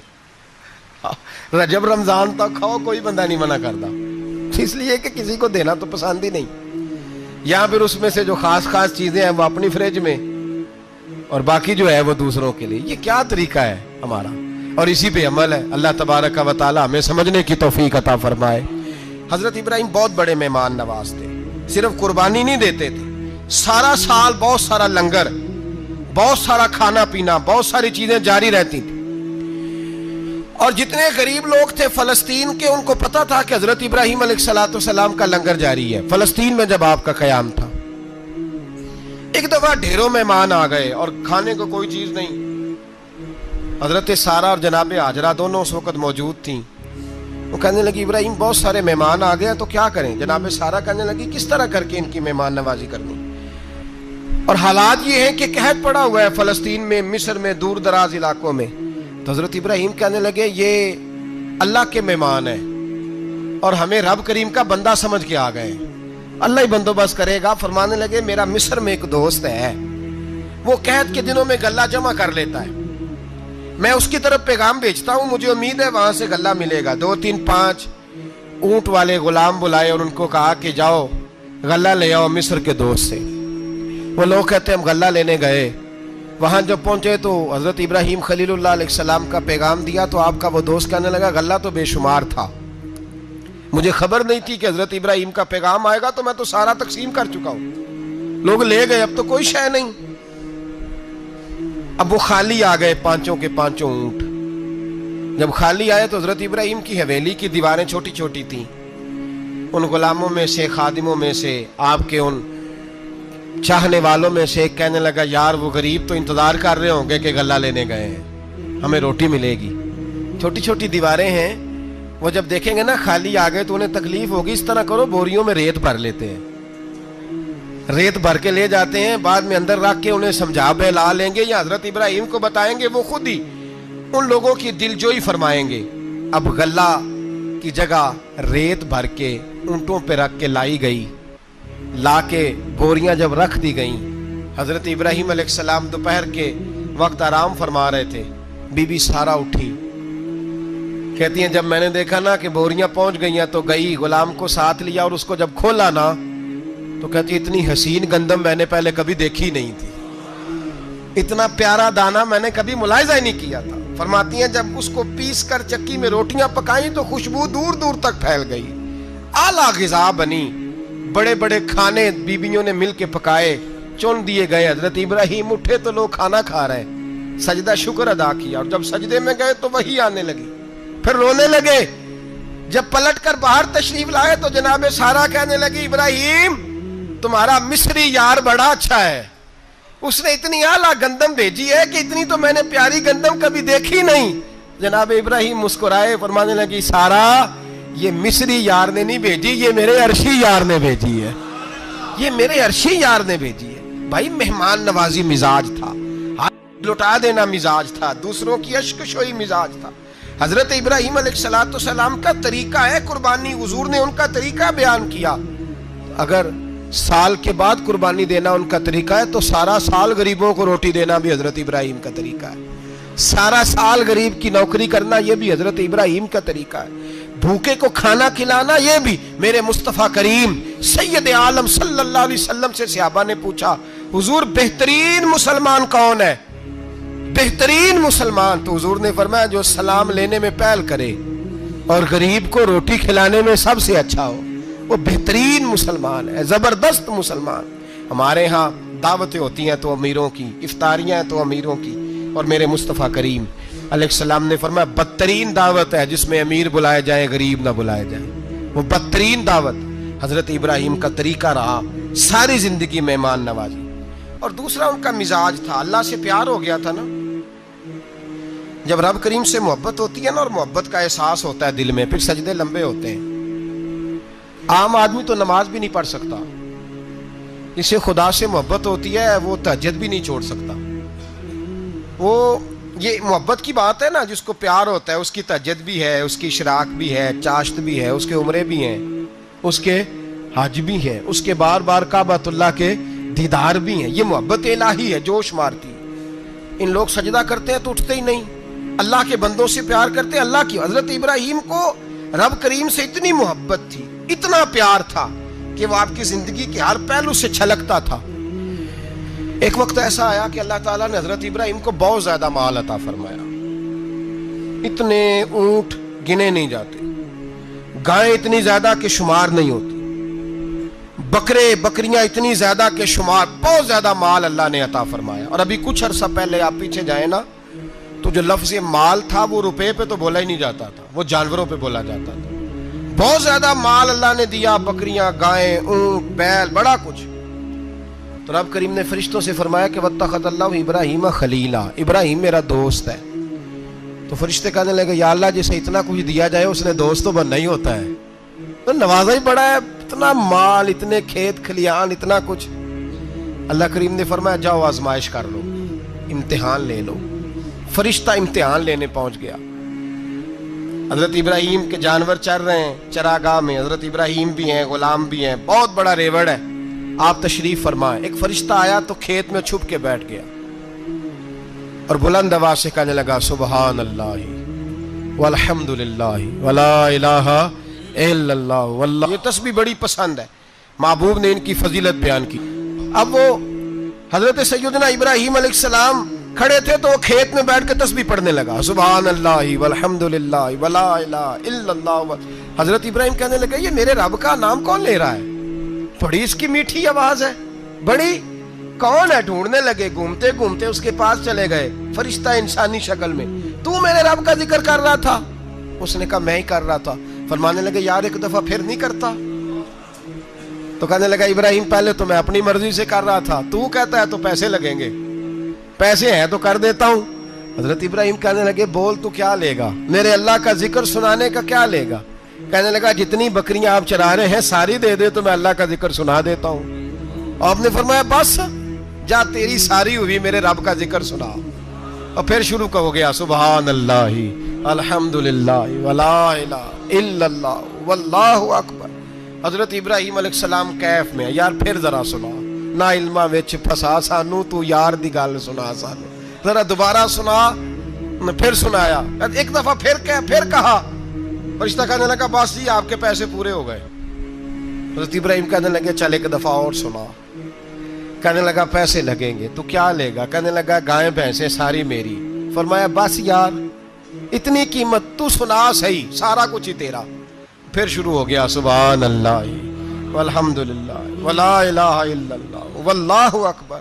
رجب رمضان تک کھاؤ، کوئی بندہ نہیں منع کرتا، اس لیے کہ کسی کو دینا تو پسند ہی نہیں۔ یا پھر اس میں سے جو خاص خاص چیزیں ہیں وہ اپنی فریج میں، اور باقی جو ہے وہ دوسروں کے لیے۔ یہ کیا طریقہ ہے ہمارا؟ اور اسی پہ عمل ہے۔ اللہ تبارک و تعالی ہمیں سمجھنے کی توفیق عطا فرمائے۔ حضرت ابراہیم بہت بڑے مہمان نواز تھے، صرف قربانی نہیں دیتے تھے، سارا سال بہت سارا لنگر، بہت سارا کھانا پینا، بہت ساری چیزیں جاری رہتی تھی۔ اور جتنے غریب لوگ تھے فلسطین کے، ان کو پتا تھا کہ حضرت ابراہیم علیہ السلام کا لنگر جاری ہے۔ فلسطین میں جب آپ کا قیام تھا، ایک دفعہ ڈھیروں مہمان آ گئے اور کھانے کو کوئی چیز نہیں۔ حضرت سارہ اور جناب ہاجرہ دونوں اس وقت موجود تھیں۔ وہ کہنے لگی ابراہیم بہت سارے مہمان آ گئے تو کیا کریں؟ جناب سارہ کہنے لگی کس طرح کر کے ان کی مہمان نوازی کرنی؟ اور حالات یہ ہیں کہ قحط پڑا ہوا ہے فلسطین میں، مصر میں، دور دراز علاقوں میں۔ تو حضرت ابراہیم کہنے لگے یہ اللہ کے مہمان ہیں اور ہمیں رب کریم کا بندہ سمجھ کے آ گئے، اللہ ہی بندوبست کرے گا۔ فرمانے لگے میرا مصر میں ایک دوست ہے، وہ قحط کے دنوں میں غلہ جمع کر لیتا ہے، میں اس کی طرف پیغام بھیجتا ہوں، مجھے امید ہے وہاں سے غلہ ملے گا۔ 2 3 5 اونٹ والے غلام بلائے اور ان کو کہا کہ جاؤ غلہ لے آؤ مصر کے دوست سے۔ وہ لوگ کہتے ہیں ہم غلہ لینے گئے، وہاں جب پہنچے تو حضرت ابراہیم خلیل اللہ علیہ السلام کا پیغام دیا تو آپ کا وہ دوست کہنے لگا غلہ تو بے شمار تھا، مجھے خبر نہیں تھی کہ حضرت ابراہیم کا پیغام آئے گا، تو میں تو سارا تقسیم کر چکا ہوں، لوگ لے گئے، اب تو کوئی شے نہیں۔ اب وہ خالی آ گئے 5 کے 5 اونٹ۔ جب خالی آئے تو حضرت ابراہیم کی حویلی کی دیواریں چھوٹی چھوٹی تھیں، ان غلاموں میں سے، خادموں میں سے، آپ کے ان چاہنے والوں میں سے ایک کہنے لگا یار وہ غریب تو انتظار کر رہے ہوں گے کہ غلہ لینے گئے ہیں، ہمیں روٹی ملے گی۔ چھوٹی چھوٹی دیواریں ہیں، وہ جب دیکھیں گے نا خالی آ گئے تو انہیں تکلیف ہوگی، اس طرح کرو بوریوں میں ریت بھر لیتے ہیں، ریت بھر کے لے جاتے ہیں، بعد میں اندر رکھ کے انہیں سمجھا بہلا لیں گے یا حضرت ابراہیم کو بتائیں گے، وہ خود ہی ان لوگوں کی دل جوئی فرمائیں گے۔ اب غلہ کی جگہ ریت بھر کے اونٹوں پہ رکھ کے لائی گئی، لا کے بوریاں جب رکھ دی گئیں، حضرت ابراہیم علیہ السلام دوپہر کے وقت آرام فرما رہے تھے، بی بی سارہ اٹھی، کہتی ہیں جب میں نے دیکھا نا کہ بوریاں پہنچ گئی ہیں تو گئی، غلام کو ساتھ لیا اور اس کو جب کھولا نا تو کہتی اتنی حسین گندم میں نے پہلے کبھی دیکھی نہیں تھی، اتنا پیارا دانہ میں نے کبھی ملاحظہ ہی نہیں کیا تھا۔ فرماتی ہیں جب اس کو پیس کر چکی میں روٹیاں پکائیں تو خوشبو دور دور تک پھیل گئی، اعلیٰ غذا بنی، بڑے بڑے کھانے بیویوں نے مل کے پکائے، چن دیے گئے۔ حضرت ابراہیم اٹھے تو لوگ کھانا کھا رہے، سجدہ شکر ادا کیا، اور جب سجدے میں گئے تو وہی آنے لگی، پھر رونے لگے۔ جب پلٹ کر باہر تشریف لائے تو جناب سارہ کہنے لگی ابراہیم تمہارا مصری یار بڑا اچھا ہے، اس نے اتنی اعلیٰ گندم بھیجی ہے کہ اتنی تو میں نے پیاری گندم کبھی دیکھی نہیں۔ جناب ابراہیم مسکرائے، فرمانے لگی سارہ یہ مصری یار نے نہیں بھیجی، یہ میرے عرشی یار نے بھیجی ہے، یہ میرے عرشی یار نے بھیجی ہے۔ بھائی مہمان نوازی مزاج تھا، ہاتھ لٹا دینا مزاج تھا، دوسروں کی اشکشوئی مزاج تھا۔ حضرت ابراہیم علیہ السلام کا طریقہ ہے قربانی، حضور نے ان کا طریقہ بیان کیا۔ اگر سال کے بعد قربانی دینا ان کا طریقہ ہے تو سارا سال غریبوں کو روٹی دینا بھی حضرت ابراہیم کا طریقہ ہے، سارا سال غریب کی نوکری کرنا یہ بھی حضرت ابراہیم کا طریقہ ہے، بھوکے کو کھانا کھلانا یہ بھی۔ میرے مصطفیٰ کریم سید عالم صلی اللہ علیہ وسلم سے صحابہ نے پوچھا حضور بہترین مسلمان کون ہے؟ بہترین مسلمان؟ تو حضور نے فرمایا جو سلام لینے میں پہل کرے اور غریب کو روٹی کھلانے میں سب سے اچھا ہو، وہ بہترین مسلمان ہے، زبردست مسلمان۔ ہمارے ہاں دعوتیں ہوتی ہیں تو امیروں کی، افطاریاں ہیں تو امیروں کی، اور میرے مصطفیٰ کریم علیہ السلام نے فرمایا بدترین دعوت ہے جس میں امیر بلائے جائیں غریب نہ بلائے جائیں، وہ بدترین دعوت۔ حضرت ابراہیم کا طریقہ رہا ساری زندگی مہمان نوازی. اور دوسرا ان کا مزاج تھا, اللہ سے پیار ہو گیا تھا نا. جب رب کریم سے محبت ہوتی ہے نا اور محبت کا احساس ہوتا ہے دل میں, پھر سجدے لمبے ہوتے ہیں. عام آدمی تو نماز بھی نہیں پڑھ سکتا, اسے خدا سے محبت ہوتی ہے وہ تہجد بھی نہیں چھوڑ سکتا. وہ یہ محبت کی بات ہے نا, جس کو پیار ہوتا ہے اس کی تہجد بھی ہے, اس کی اشراق بھی ہے, چاشت بھی ہے, اس کے عمرے بھی ہیں, اس کے حج بھی ہیں, اس کے بار بار کعبۃ اللہ کے دیدار بھی ہیں. یہ محبت الہی ہے, جوش مارتی. ان لوگ سجدہ کرتے ہیں تو اٹھتے ہی نہیں. اللہ کے بندوں سے پیار کرتے ہیں اللہ کی. حضرت ابراہیم کو رب کریم سے اتنی محبت تھی, اتنا پیار تھا کہ وہ آپ کی زندگی کے ہر پہلو سے چھلکتا تھا. ایک وقت ایسا آیا کہ اللہ تعالیٰ نے حضرت ابراہیم کو بہت زیادہ مال عطا فرمایا. اتنے اونٹ گنے نہیں جاتے, گائیں اتنی زیادہ کہ شمار نہیں ہوتی, بکرے بکریاں اتنی زیادہ کہ شمار, بہت زیادہ مال اللہ نے عطا فرمایا. اور ابھی کچھ عرصہ پہلے آپ پیچھے جائیں نا تو جو لفظ مال تھا وہ روپے پہ تو بولا ہی نہیں جاتا تھا, وہ جانوروں پہ بولا جاتا تھا. بہت زیادہ مال اللہ نے دیا, بکریاں, گائیں, اونٹ, بیل, بڑا کچھ. تو رب کریم نے فرشتوں سے فرمایا کہ وَاتَّخَذَ اللَّهُ إِبْرَاهِيمَ خَلِيلًا, ابراہیم میرا دوست ہے. تو فرشتے کہنے لگے یا اللہ جسے اتنا کچھ دیا جائے اس نے دوست تو بننا ہی ہوتا ہے, تو نوازا ہی بڑا ہے, اتنا مال, اتنے کھیت کھلیان, اتنا کچھ. اللہ کریم نے فرمایا جاؤ آزمائش کر لو, امتحان لے لو. فرشتہ امتحان لینے پہنچ گیا. حضرت ابراہیم کے جانور چر رہے ہیں چراگاہ میں, حضرت ابراہیم بھی ہیں, غلام بھی ہیں, بہت بڑا ریوڑ ہے. آپ تشریف فرمائیں. ایک فرشتہ آیا تو کھیت میں چھپ کے بیٹھ گیا اور بلند آواز سے کہنے لگا سبحان اللہ والحمد للہ ولا الہ الا اللہ واللہ. یہ تسبیح بڑی پسند ہے, محبوب نے ان کی فضیلت بیان کی. اب وہ حضرت سیدنا ابراہیم علیہ السلام کھڑے تھے تو وہ کھیت میں بیٹھ کے تسبیح پڑھنے لگا سبحان اللہ والحمد للہ ولا الہ الا اللہ. حضرت ابراہیم کہنے لگے یہ میرے رب کا نام کون لے رہا ہے, بڑی اس کی میٹھی آواز ہے, بڑی کون ہے. ڈھونڈنے لگے, گھومتے گھومتے اس کے پاس چلے گئے. فرشتہ انسانی شکل میں, تو میرے رب کا ذکر کر رہا تھا. اس نے کہا میں ہی کر رہا تھا. فرمانے لگے یار ایک دفعہ پھر نہیں کرتا. تو کہنے لگا ابراہیم پہلے تو میں اپنی مرضی سے کر رہا تھا, تو کہتا ہے تو پیسے لگیں گے, پیسے ہیں تو کر دیتا ہوں. حضرت ابراہیم کہنے لگے بول تو کیا لے گا, میرے اللہ کا ذکر سنانے کا کیا لے گا. کہنے لگا جتنی بکریاں آپ چرا رہے ہیں ساری دے دے تو میں اللہ کا ذکر سنا دیتا ہوں. آپ نے فرمایا بس جا تیری ساری ہوئی, میرے رب کا ذکر سنا. اور پھر شروع ہو گیا سبحان اللہ الحمدللہ ولا الہ الا اللہ واللہ اکبر. حضرت ابراہیم علیہ السلام کیف میں, یار پھر ذرا سنا, نا علمہ وچ پھسا سانو, تو یار دی گل سنا سانو, ذرا دوبارہ سنا. پھر سنایا, ایک دفعہ پھر کہا. فرشتہ کہنے لگا بس جی آپ کے پیسے پورے ہو گئے. حضرت ابراہیم کہنے لگے چل ایک دفعہ اور سنا. کہنے لگا پیسے لگیں گے, تو کیا لے گا. کہنے لگا گائیں بھینسیں ساری میری. فرمایا بس یار اتنی قیمت, تو سنا صحیح, سارا کچھ ہی تیرا. پھر شروع ہو گیا سبحان اللہ والحمدللہ ولا الہ الا اللہ واللہ اکبر.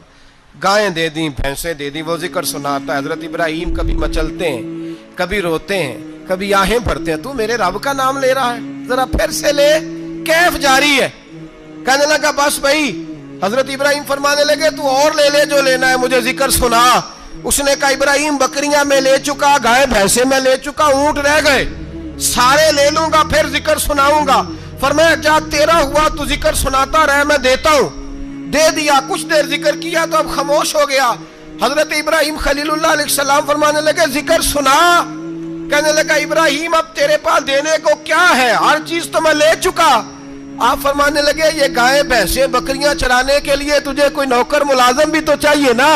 گائیں دے دیں, بھینسیں دے دیں, وہ ذکر سناتا ہے. حضرت ابراہیم کبھی مچلتے ہیں, کبھی روتے ہیں, کبھی آہیں بھرتے ہیں. تو میرے رب کا نام لے رہا ہے, ذرا پھر سے لے. کیف جاری ہے. کہنے لگا بس بھائی. حضرت ابراہیم فرمانے لگے تو اور لے لے جو لینا ہے, مجھے ذکر سنا. اس نے کہا ابراہیم بکریاں میں لے چکا, گائے بھینسیں میں لے چکا, اونٹ رہ گئے, سارے لے لوں گا پھر ذکر سناؤں گا. فرمایا جا تیرا ہوا تو ذکر سناتا رہ, میں دیتا ہوں. دے دیا, کچھ دیر ذکر کیا تو اب خاموش ہو گیا. حضرت ابراہیم خلیل اللہ علیہ السلام فرمانے لگے ذکر سنا. کہنے لگا ابراہیم اب تیرے پاس دینے کو کیا ہے, ہر چیز تو میں لے چکا. آپ فرمانے لگے یہ گائے بھینسیں بکریاں چرانے کے لیے تجھے کوئی نوکر ملازم بھی تو چاہیے نا.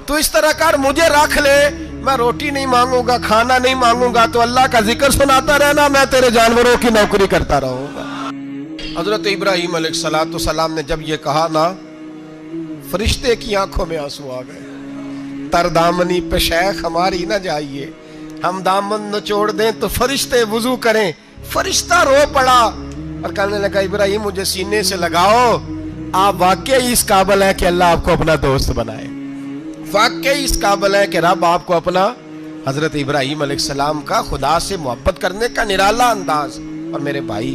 تو اس طرح کر, مجھے رکھ لے, میں روٹی نہیں مانگوں گا, کھانا نہیں مانگوں گا, تو اللہ کا ذکر سناتا رہنا, میں تیرے جانوروں کی نوکری کرتا رہوں گا. حضرت ابراہیم علیہ السلام نے جب یہ کہا نا, فرشتے کی آنکھوں میں آنسو آ گئے. تر دامنی پہ شیخ ہماری نہ جائیے, ہم دامن نچوڑ دیں تو فرشتے وضو کریں. فرشتہ رو پڑا اور کہنے لگا ابراہیم مجھے سینے سے لگاؤ, آپ واقعی اس قابل ہیں کہ اللہ آپ کو اپنا دوست بنائے, واقعی اس قابل ہیں کہ رب آپ کو اپنا. حضرت ابراہیم علیہ السلام کا خدا سے محبت کرنے کا نرالا انداز. اور میرے بھائی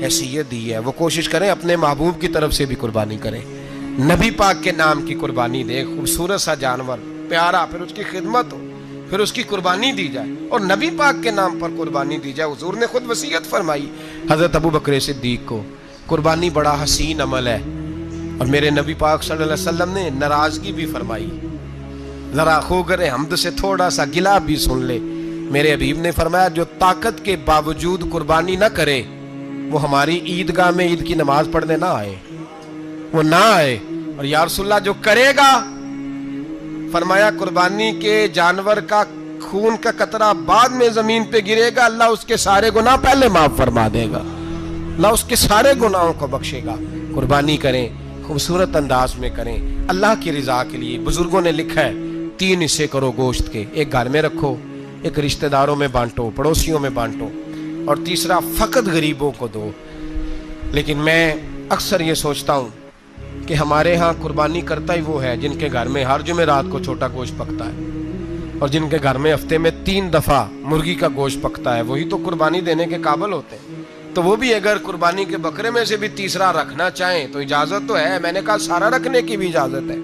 حیثیت دی ہے، وہ کوشش کریں اپنے محبوب کی طرف سے بھی قربانی کریں، نبی پاک کے نام کی قربانی دے، خوبصورت سا جانور پیارا، پھر اس کی خدمت ہو، پھر اس کی قربانی دی جائے اور نبی پاک کے نام پر قربانی دی جائے۔ حضور نے خود وصیت فرمائی حضرت ابو بکر صدیق کو، قربانی بڑا حسین عمل ہے، اور میرے نبی پاک صلی اللہ علیہ وسلم نے ناراضگی بھی فرمائی، ذرا خوگر حمد سے تھوڑا سا گلا بھی سن لے۔ میرے حبیب نے فرمایا جو طاقت کے باوجود قربانی نہ کرے وہ ہماری عیدگاہ میں عید کی نماز پڑھنے نہ آئے، وہ نہ آئے۔ اور یا رسول اللہ جو کرے گا، فرمایا قربانی کے جانور کا خون کا قطرہ بعد میں زمین پہ گرے گا، اللہ اس کے سارے گناہ پہلے معاف فرما دے گا، اللہ اس کے سارے گناہوں کو بخشے گا۔ قربانی کریں، خوبصورت انداز میں کریں، اللہ کی رضا کے لیے۔ بزرگوں نے لکھا ہے 3 حصے کرو گوشت کے، ایک گھر میں رکھو، ایک رشتہ داروں میں بانٹو، پڑوسیوں میں بانٹو، اور تیسرا فقط غریبوں کو دو۔ لیکن میں اکثر یہ سوچتا ہوں کہ ہمارے ہاں قربانی کرتا ہی وہ ہے جن کے گھر میں ہر جمعرات کو چھوٹا گوشت پکتا ہے، اور جن کے گھر میں ہفتے میں 3 دفعہ مرغی کا گوشت پکتا ہے، وہی تو قربانی دینے کے قابل ہوتے ہیں۔ تو وہ بھی اگر قربانی کے بکرے میں سے بھی تیسرا رکھنا چاہیں تو اجازت تو ہے، میں نے کہا سارا رکھنے کی بھی اجازت ہے،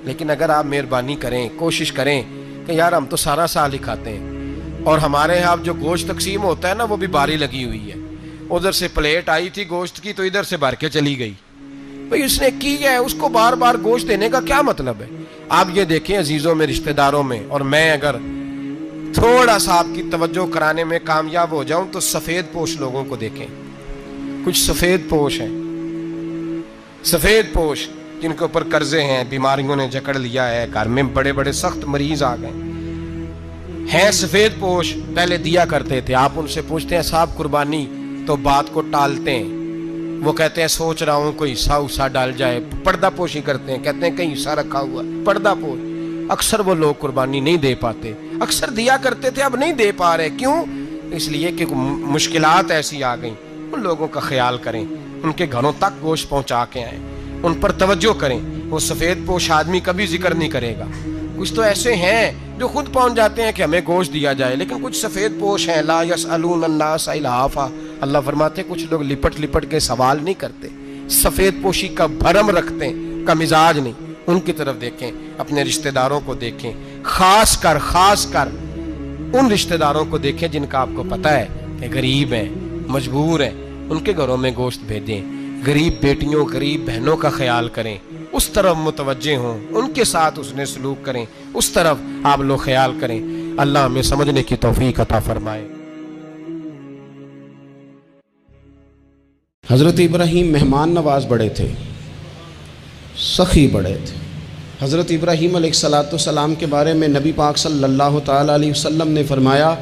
لیکن اگر آپ مہربانی کریں، کوشش کریں کہ یار ہم تو سارا سال ہی کھاتے ہیں، اور ہمارے یہاں جو گوشت تقسیم ہوتا ہے نا وہ بھی باری لگی ہوئی ہے، ادھر سے پلیٹ آئی تھی گوشت کی تو ادھر سے بھر کے چلی گئی، بھئی اس نے کی ہے، اس کو بار بار گوشت دینے کا کیا مطلب ہے؟ آپ یہ دیکھیں عزیزوں میں، رشتہ داروں میں، اور میں اگر تھوڑا سا آپ کی توجہ کرانے میں کامیاب ہو جاؤں تو سفید پوش لوگوں کو دیکھیں، کچھ سفید پوش ہیں، سفید پوش جن کے اوپر قرضے ہیں، بیماریوں نے جکڑ لیا ہے، گھر میں بڑے بڑے سخت مریض آ گئے ہیں، سفید پوش پہلے دیا کرتے تھے۔ آپ ان سے پوچھتے ہیں صاحب قربانی، تو بات کو ٹالتے ہیں، وہ کہتے ہیں سوچ رہا ہوں کوئی حصہ ڈال جائے، پردہ پوشی کرتے ہیں، کہتے ہیں کہیں حصہ رکھا ہوا پردہ پوش۔ اکثر وہ لوگ قربانی نہیں دے پاتے، اکثر دیا کرتے تھے اب نہیں دے پا رہے، کیوں؟ اس لیے کہ مشکلات ایسی آ گئیں۔ ان لوگوں کا خیال کریں، ان کے گھروں تک گوشت پہنچا کے آئیں، ان پر توجہ کریں۔ وہ سفید پوش آدمی کبھی ذکر نہیں کرے گا، کچھ تو ایسے ہیں جو خود پہنچ جاتے ہیں کہ ہمیں گوشت دیا جائے، لیکن کچھ سفید پوش ہیں لا یسألون الناس الحافا، اللہ فرماتے ہیں کچھ لوگ لپٹ لپٹ کے سوال نہیں کرتے، سفید پوشی کا بھرم رکھتے ہیں، کا مزاج نہیں۔ ان کی طرف دیکھیں، اپنے رشتہ داروں کو دیکھیں، خاص کر ان رشتہ داروں کو دیکھیں جن کا آپ کو پتہ ہے کہ غریب ہیں، مجبور ہیں، ان کے گھروں میں گوشت بھیجیں، غریب بیٹیوں، غریب بہنوں کا خیال کریں، اس طرف متوجہ ہوں، ان کے ساتھ اس نے سلوک کریں، اس طرف آپ لوگ خیال کریں۔ اللہ ہمیں سمجھنے کی توفیق عطا فرمائے۔ حضرت ابراہیم مہمان نواز بڑے تھے، سخی بڑے تھے۔ حضرت ابراہیم علیہ السلام کے بارے میں نبی پاک صلی اللہ تعالیٰ علیہ وسلم نے فرمایا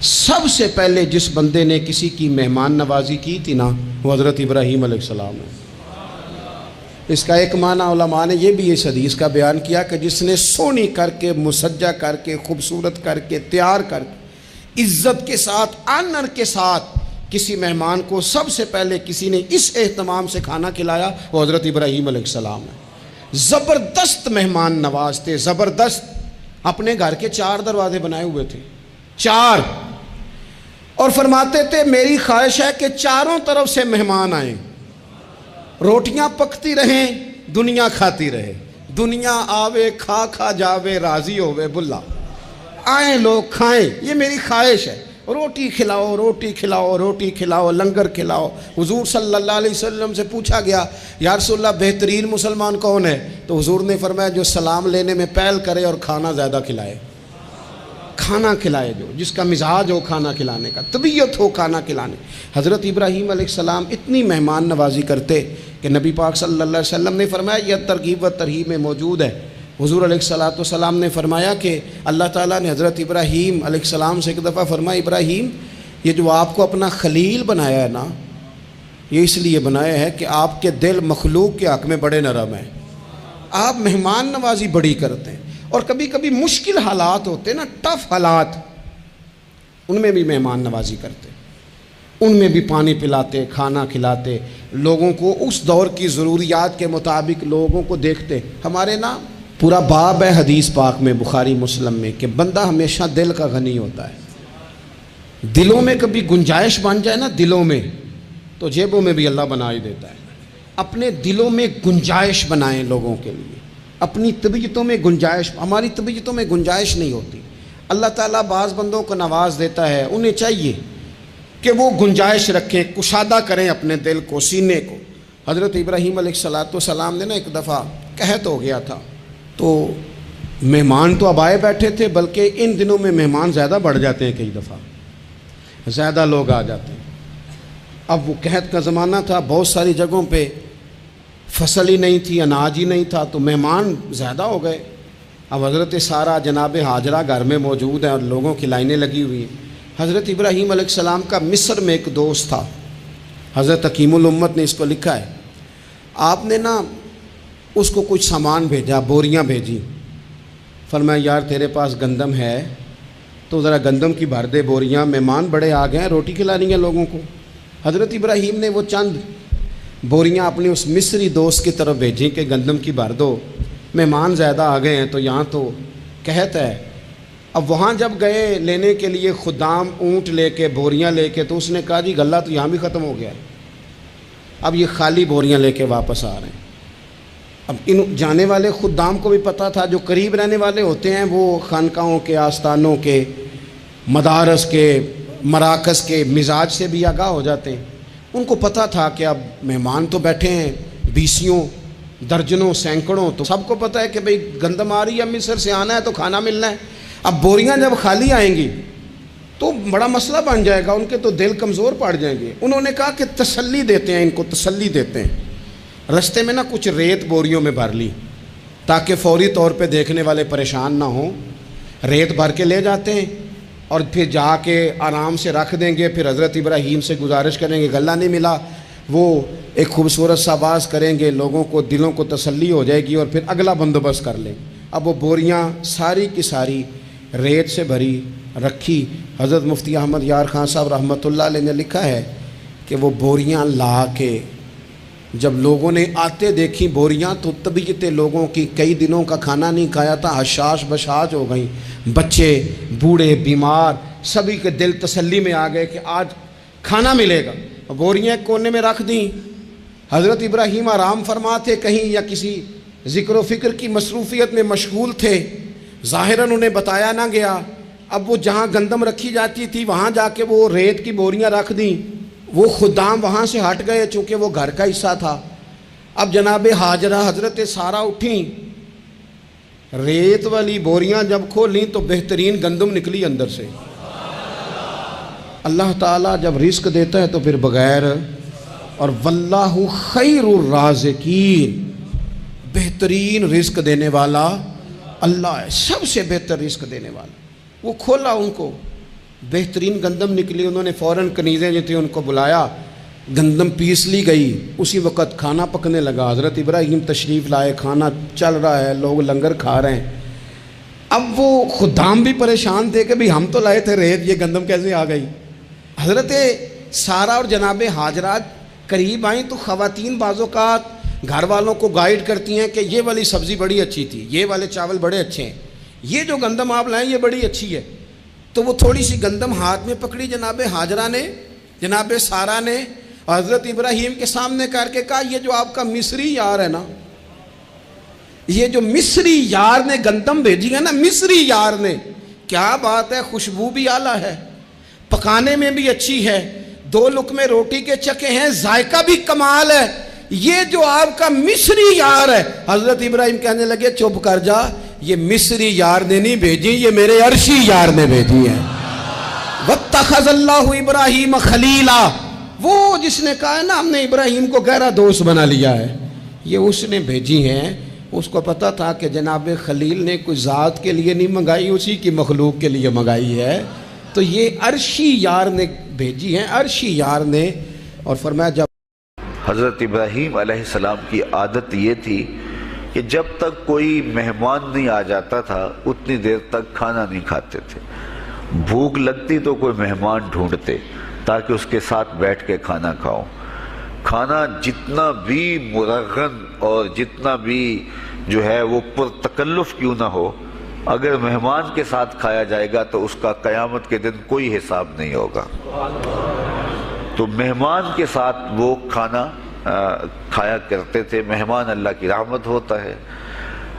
سب سے پہلے جس بندے نے کسی کی مہمان نوازی کی تھی نا وہ حضرت ابراہیم علیہ السلام ہے۔ اس کا ایک معنی علماء نے یہ بھی اس حدیث کا بیان کیا کہ جس نے سونی کر کے، مسجہ کر کے، خوبصورت کر کے، تیار کر کے، عزت کے ساتھ، آنر کے ساتھ کسی مہمان کو سب سے پہلے کسی نے اس اہتمام سے کھانا کھلایا وہ حضرت ابراہیم علیہ السلام ہے۔ زبردست مہمان نواز تھے، زبردست۔ اپنے گھر کے 4 دروازے بنائے ہوئے تھے، 4، اور فرماتے تھے میری خواہش ہے کہ چاروں طرف سے مہمان آئیں، روٹیاں پکتی رہیں، دنیا کھاتی رہے، دنیا آوے کھا کھا جاوے، راضی ہوئے بلا، آئیں لوگ کھائیں، یہ میری خواہش ہے۔ روٹی کھلاؤ، روٹی کھلاؤ، روٹی کھلاؤ، لنگر کھلاؤ۔ حضور صلی اللہ علیہ وسلم سے پوچھا گیا یا رسول اللہ بہترین مسلمان کون ہے؟ تو حضور نے فرمایا جو سلام لینے میں پہل کرے اور کھانا زیادہ کھلائے، کھانا کھلائے، جو جس کا مزاج ہو کھانا کھلانے کا، طبیعت ہو کھانا کھلانے۔ حضرت ابراہیم علیہ السلام اتنی مہمان نوازی کرتے کہ نبی پاک صلی اللہ علیہ وسلم نے فرمایا یہ ترغیب و ترہیب میں موجود ہے۔ حضور علیہ السلام نے فرمایا کہ اللہ تعالیٰ نے حضرت ابراہیم علیہ السلام سے ایک دفعہ فرمایا ابراہیم یہ جو آپ کو اپنا خلیل بنایا ہے نا، یہ اس لیے بنایا ہے کہ آپ کے دل مخلوق کے حق میں بڑے نرم ہیں، آپ مہمان نوازی بڑی کرتے ہیں، اور کبھی کبھی مشکل حالات ہوتے ہیں نا، ٹف حالات، ان میں بھی مہمان نوازی کرتے، ان میں بھی پانی پلاتے، کھانا کھلاتے، لوگوں کو اس دور کی ضروریات کے مطابق لوگوں کو دیکھتے۔ ہمارے نا پورا باب ہے حدیث پاک میں، بخاری مسلم میں، کہ بندہ ہمیشہ دل کا غنی ہوتا ہے۔ دلوں میں کبھی گنجائش بن جائے نا، دلوں میں تو جیبوں میں بھی اللہ بنا ہی دیتا ہے۔ اپنے دلوں میں گنجائش بنائیں لوگوں کے لیے، اپنی طبیعتوں میں گنجائش، ہماری طبیعتوں میں گنجائش نہیں ہوتی۔ اللہ تعالیٰ بعض بندوں کو نواز دیتا ہے، انہیں چاہیے کہ وہ گنجائش رکھیں، کشادہ کریں اپنے دل کو، سینے کو۔ حضرت ابراہیم علیہ السلام نے ایک دفعہ قحط ہو گیا تھا، تو مہمان تو اب آئے بیٹھے تھے، بلکہ ان دنوں میں مہمان زیادہ بڑھ جاتے ہیں، کئی دفعہ زیادہ لوگ آ جاتے ہیں۔ اب وہ قحط کا زمانہ تھا، بہت ساری جگہوں پہ فصل ہی نہیں تھی، اناج ہی نہیں تھا، تو مہمان زیادہ ہو گئے۔ اب حضرت سارہ جناب ہاجرہ گھر میں موجود ہیں اور لوگوں کی لائنیں لگی ہوئی ہیں۔ حضرت ابراہیم علیہ السلام کا مصر میں ایک دوست تھا، حضرت حکیم الامت نے اس کو لکھا ہے، آپ نے اس کو کچھ سامان بھیجا، بوریاں بھیجی، فرمایا یار تیرے پاس گندم ہے تو ذرا گندم کی بھر دے بوریاں، مہمان بڑے آ گئے ہیں، روٹی کھلانی ہے لوگوں کو۔ حضرت ابراہیم نے وہ چند بوریاں اپنے اس مصری دوست کی طرف بھیجیں کہ گندم کی بھر دو، مہمان زیادہ آ گئے ہیں تو یہاں تو قحط ہے۔ اب وہاں جب گئے لینے کے لیے خدام اونٹ لے کے، بوریاں لے کے، تو اس نے کہا جی غلہ تو یہاں بھی ختم ہو گیا ہے، اب یہ خالی بوریاں لے کے واپس آ رہے ہیں۔ اب ان جانے والے خدام کو بھی پتہ تھا، جو قریب رہنے والے ہوتے ہیں وہ خانقاہوں کے، آستانوں کے، مدارس کے، مراکز کے مزاج سے بھی آگاہ ہو جاتے ہیں۔ ان کو پتہ تھا کہ اب مہمان تو بیٹھے ہیں بیسیوں، درجنوں، سینکڑوں، تو سب کو پتہ ہے کہ بھئی گندم آ رہی ہے، مصر سے آنا ہے تو کھانا ملنا ہے۔ اب بوریاں جب خالی آئیں گی تو بڑا مسئلہ بن جائے گا، ان کے تو دل کمزور پڑ جائیں گے۔ انہوں نے کہا کہ تسلی دیتے ہیں، ان کو تسلی دیتے ہیں۔ رستے میں کچھ ریت بوریوں میں بھر لی تاکہ فوری طور پہ دیکھنے والے پریشان نہ ہوں۔ ریت بھر کے لے جاتے ہیں اور پھر جا کے آرام سے رکھ دیں گے، پھر حضرت ابراہیم سے گزارش کریں گے غلہ نہیں ملا، وہ ایک خوبصورت سا آواز کریں گے، لوگوں کو دلوں کو تسلی ہو جائے گی اور پھر اگلا بندوبست کر لیں۔ اب وہ بوریاں ساری کی ساری ریت سے بھری رکھی۔ حضرت مفتی احمد یار خان صاحب رحمۃ اللہ علیہ نے لکھا ہے کہ وہ بوریاں لا کے جب لوگوں نے آتے دیکھی بوریاں، تو طبیعتیں لوگوں کی کئی دنوں کا کھانا نہیں کھایا تھا حشاش بشاش ہو گئیں، بچے، بوڑھے، بیمار، سبھی کے دل تسلی میں آ گئے کہ آج کھانا ملے گا۔ بوریاں ایک کونے میں رکھ دیں۔ حضرت ابراہیم آرام فرما تھے کہیں، یا کسی ذکر و فکر کی مصروفیت میں مشغول تھے، ظاہراً انہیں بتایا نہ گیا۔ اب وہ جہاں گندم رکھی جاتی تھی وہاں جا کے وہ ریت کی بوریاں رکھ دیں۔ وہ خدام وہاں سے ہٹ گئے چونکہ وہ گھر کا حصہ تھا۔ اب جناب ہاجرہ حضرت سارہ اٹھیں، ریت والی بوریاں جب کھولیں تو بہترین گندم نکلی اندر سے۔ اللہ تعالیٰ جب رزق دیتا ہے تو پھر بغیر، اور واللہ خیر الرازقین، بہترین رزق دینے والا اللہ ہے، سب سے بہتر رزق دینے والا۔ وہ کھولا، ان کو بہترین گندم نکلی، انہوں نے فوراً کنیزیں جو تھیں ان کو بلایا، گندم پیس لی گئی، اسی وقت کھانا پکنے لگا۔ حضرت ابراہیم تشریف لائے، کھانا چل رہا ہے، لوگ لنگر کھا رہے ہیں۔ اب وہ خدام بھی پریشان تھے کہ بھئی ہم تو لائے تھے ریت، یہ گندم کیسے آ گئی۔ حضرت سارہ اور جناب ہاجرہ قریب آئیں تو خواتین بعض اوقات گھر والوں کو گائیڈ کرتی ہیں کہ یہ والی سبزی بڑی اچھی تھی، یہ والے چاول بڑے اچھے ہیں، یہ جو گندم آپ لائیں یہ بڑی اچھی ہے۔ تو وہ تھوڑی سی گندم ہاتھ میں پکڑی جناب ہاجرہ نے، جناب سارہ نے، حضرت ابراہیم کے سامنے کر کے کہا یہ جو آپ کا مصری یار ہے نا، یہ جو مصری یار نے گندم بھیجی ہے نا، مصری یار نے، کیا بات ہے، خوشبو بھی اعلیٰ ہے، پکانے میں بھی اچھی ہے، 2 لقمے روٹی کے چکے ہیں، ذائقہ بھی کمال ہے، یہ جو آپ کا مصری یار ہے۔ حضرت ابراہیم کہنے لگے چپ کر جا، یہ مصری یار نے نہیں بھیجی، یہ میرے عرشی یار نے بھیجی ہے۔ وَاتَّخَذَ اللَّهُ إِبْرَاهِيمَ خَلِيلًا، وہ جس نے کہا ہے نا ہم نے ابراہیم کو گہرا دوست بنا لیا ہے، یہ اس نے بھیجی ہیں۔ اس کو پتا تھا کہ جناب خلیل نے کوئی ذات کے لیے نہیں منگائی، اسی کی مخلوق کے لیے منگائی ہے، تو یہ عرشی یار نے بھیجی ہیں، عرشی یار نے۔ اور فرمایا جب حضرت ابراہیم علیہ السلام کی عادت یہ تھی کہ جب تک کوئی مہمان نہیں آ جاتا تھا اتنی دیر تک کھانا نہیں کھاتے تھے۔ بھوک لگتی تو کوئی مہمان ڈھونڈتے تاکہ اس کے ساتھ بیٹھ کے کھانا کھاؤ۔ کھانا جتنا بھی مرغن اور جتنا بھی جو ہے وہ پرتکلف کیوں نہ ہو، اگر مہمان کے ساتھ کھایا جائے گا تو اس کا قیامت کے دن کوئی حساب نہیں ہوگا۔ تو مہمان کے ساتھ وہ کھانا کھایا کرتے تھے. مہمان اللہ کی رحمت ہوتا ہے.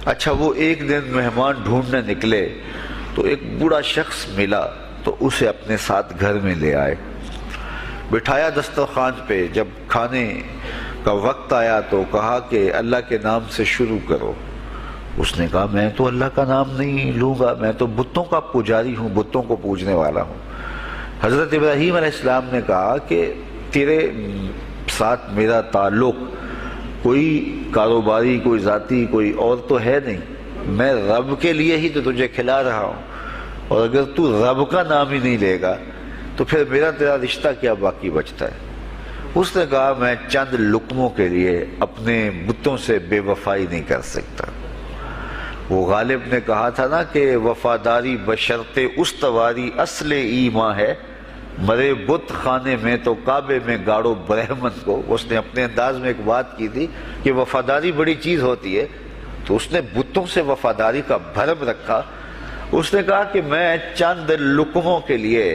اچھا وہ ایک دن مہمان ڈھونڈنے نکلے تو ایک بوڑھا شخص ملا تو اسے اپنے ساتھ گھر میں لے آئے, بٹھایا دسترخوان پہ. جب کھانے کا وقت آیا تو کہا کہ اللہ کے نام سے شروع کرو. اس نے کہا میں تو اللہ کا نام نہیں لوں گا, میں تو بتوں کا پجاری ہوں, بتوں کو پوجنے والا ہوں. حضرت ابراہیم علیہ السلام نے کہا کہ تیرے ساتھ میرا تعلق کوئی کاروباری, کوئی ذاتی, کوئی اور تو ہے نہیں. میں رب کے لیے ہی تو تجھے کھلا رہا ہوں, اور اگر تو رب کا نام ہی نہیں لے گا تو پھر میرا تیرا رشتہ کیا باقی بچتا ہے. اس نے کہا میں چند لقموں کے لیے اپنے بتوں سے بے وفائی نہیں کر سکتا. وہ غالب نے کہا تھا نا کہ وفاداری بشرط استواری اصل ایمان ہے, مرے بت خانے میں تو کعبے میں گاڑو برہمن کو. اس نے اپنے انداز میں ایک بات کی تھی کہ وفاداری بڑی چیز ہوتی ہے, تو اس نے بتوں سے وفاداری کا بھرم رکھا. اس نے کہا کہ میں چند لقموں کے لیے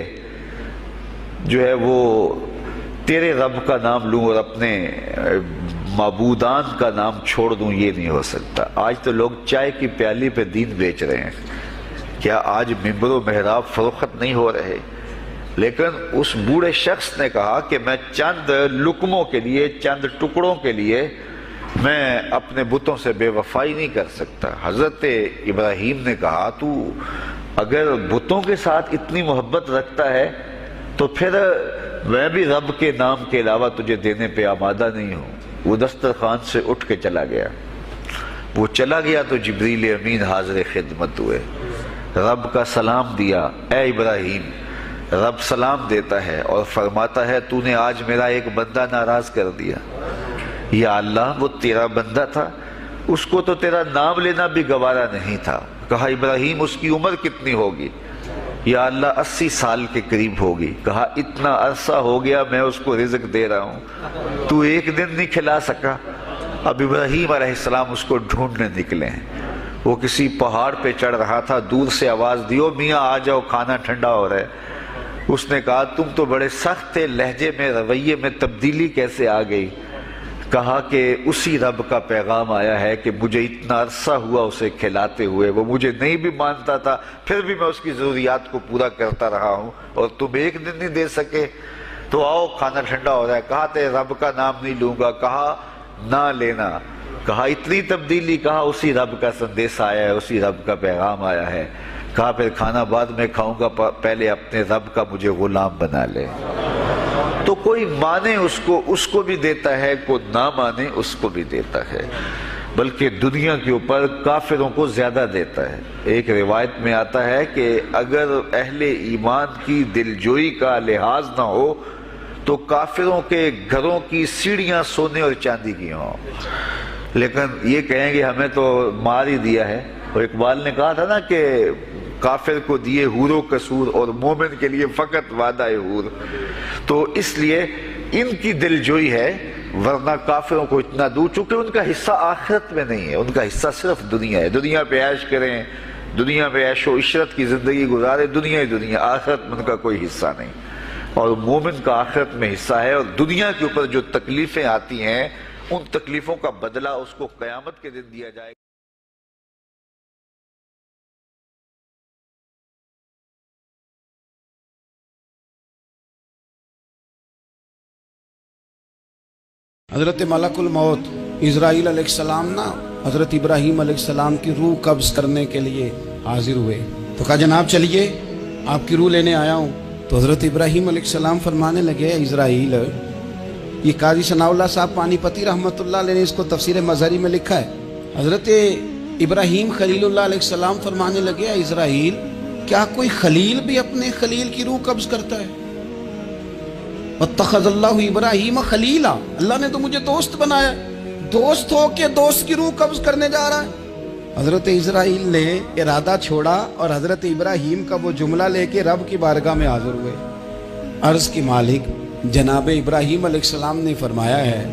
جو ہے وہ تیرے رب کا نام لوں اور اپنے معبودان کا نام چھوڑ دوں, یہ نہیں ہو سکتا. آج تو لوگ چائے کی پیالی پہ دین بیچ رہے ہیں, کیا آج ممبر و محراب فروخت نہیں ہو رہے؟ لیکن اس بوڑھے شخص نے کہا کہ میں چند لقموں کے لیے, چند ٹکڑوں کے لیے میں اپنے بتوں سے بے وفائی نہیں کر سکتا. حضرت ابراہیم نے کہا تو اگر بتوں کے ساتھ اتنی محبت رکھتا ہے تو پھر میں بھی رب کے نام کے علاوہ تجھے دینے پہ آمادہ نہیں ہوں. وہ دسترخوان سے اٹھ کے چلا گیا. وہ چلا گیا تو جبریل امین حاضر خدمت ہوئے, رب کا سلام دیا. اے ابراہیم, رب سلام دیتا ہے اور فرماتا ہے تو نے آج میرا ایک بندہ ناراض کر دیا. یا اللہ وہ تیرا بندہ تھا, اس کو تو تیرا نام لینا بھی گوارا نہیں تھا. کہا ابراہیم اس کی عمر کتنی ہوگی؟ یا اللہ 80 سال کے قریب ہوگی. کہا اتنا عرصہ ہو گیا میں اس کو رزق دے رہا ہوں, تو ایک دن نہیں کھلا سکا. اب ابراہیم علیہ السلام اس کو ڈھونڈنے نکلے ہیں. وہ کسی پہاڑ پہ چڑھ رہا تھا, دور سے آواز دی او میاں آ جاؤ کھانا ٹھنڈا ہو رہا ہے. اس نے کہا تم تو بڑے سخت تھے, لہجے میں رویے میں تبدیلی کیسے آ گئی؟ کہا کہ اسی رب کا پیغام آیا ہے کہ مجھے اتنا عرصہ ہوا اسے کھلاتے ہوئے, وہ مجھے نہیں بھی مانتا تھا, پھر بھی میں اس کی ضروریات کو پورا کرتا رہا ہوں, اور تم ایک دن نہیں دے سکے, تو آؤ کھانا ٹھنڈا ہو رہا ہے. کہا تے رب کا نام نہیں لوں گا. کہا نہ لینا. کہا اتنی تبدیلی؟ کہا اسی رب کا سندیش آیا ہے, اسی رب کا پیغام آیا ہے. کہا پھر کھانا بعد میں کھاؤں گا, پہلے اپنے رب کا مجھے غلام بنا لے. تو کوئی مانے اس کو بھی دیتا ہے, کوئی نہ مانے اس کو بھی دیتا ہے, بلکہ دنیا کے اوپر کافروں کو زیادہ دیتا ہے. ایک روایت میں آتا ہے کہ اگر اہل ایمان کی دلجوئی کا لحاظ نہ ہو تو کافروں کے گھروں کی سیڑھیاں سونے اور چاندی کی ہوں, لیکن یہ کہیں گے ہمیں تو مار ہی دیا ہے. اور اقبال نے کہا تھا نا کہ کافر کو دیے حور و قصور اور مومن کے لیے فقط وعدہ حور. تو اس لیے ان کی دلجوئی ہے, ورنہ کافروں کو اتنا دور, چونکہ ان کا حصہ آخرت میں نہیں ہے, ان کا حصہ صرف دنیا ہے. دنیا پہ عیش کریں, دنیا پہ عیش و عشرت کی زندگی گزارے, دنیا ہی دنیا, آخرت میں ان کا کوئی حصہ نہیں. اور مومن کا آخرت میں حصہ ہے, اور دنیا کے اوپر جو تکلیفیں آتی ہیں ان تکلیفوں کا بدلہ اس کو قیامت کے دن دیا جائے گا. حضرت ملک الموت اسرائیل علیہ السلام نا حضرت ابراہیم علیہ السلام کی روح قبض کرنے کے لیے حاضر ہوئے. تو کہا جناب چلیے آپ کی روح لینے آیا ہوں. تو حضرت ابراہیم علیہ السلام فرمانے لگے اسرائیل, یہ قاضی ثناء اللہ صاحب پانی پتی رحمۃ اللہ علیہ نے اس کو تفسیر مظہری میں لکھا ہے. حضرت ابراہیم خلیل اللہ علیہ السلام فرمانے لگے اسرائیل کیا کوئی خلیل بھی اپنے خلیل کی روح قبض کرتا ہے؟ واتخذ اللہ ابراہیم خلیلا, اللہ نے تو مجھے دوست بنایا, دوست ہو کے دوست کی روح قبض کرنے جا رہا ہے. حضرت اسرائیل نے ارادہ چھوڑا اور حضرت ابراہیم کا وہ جملہ لے کے رب کی بارگاہ میں حاضر ہوئے. عرض کی مالک جناب ابراہیم علیہ السلام نے فرمایا ہے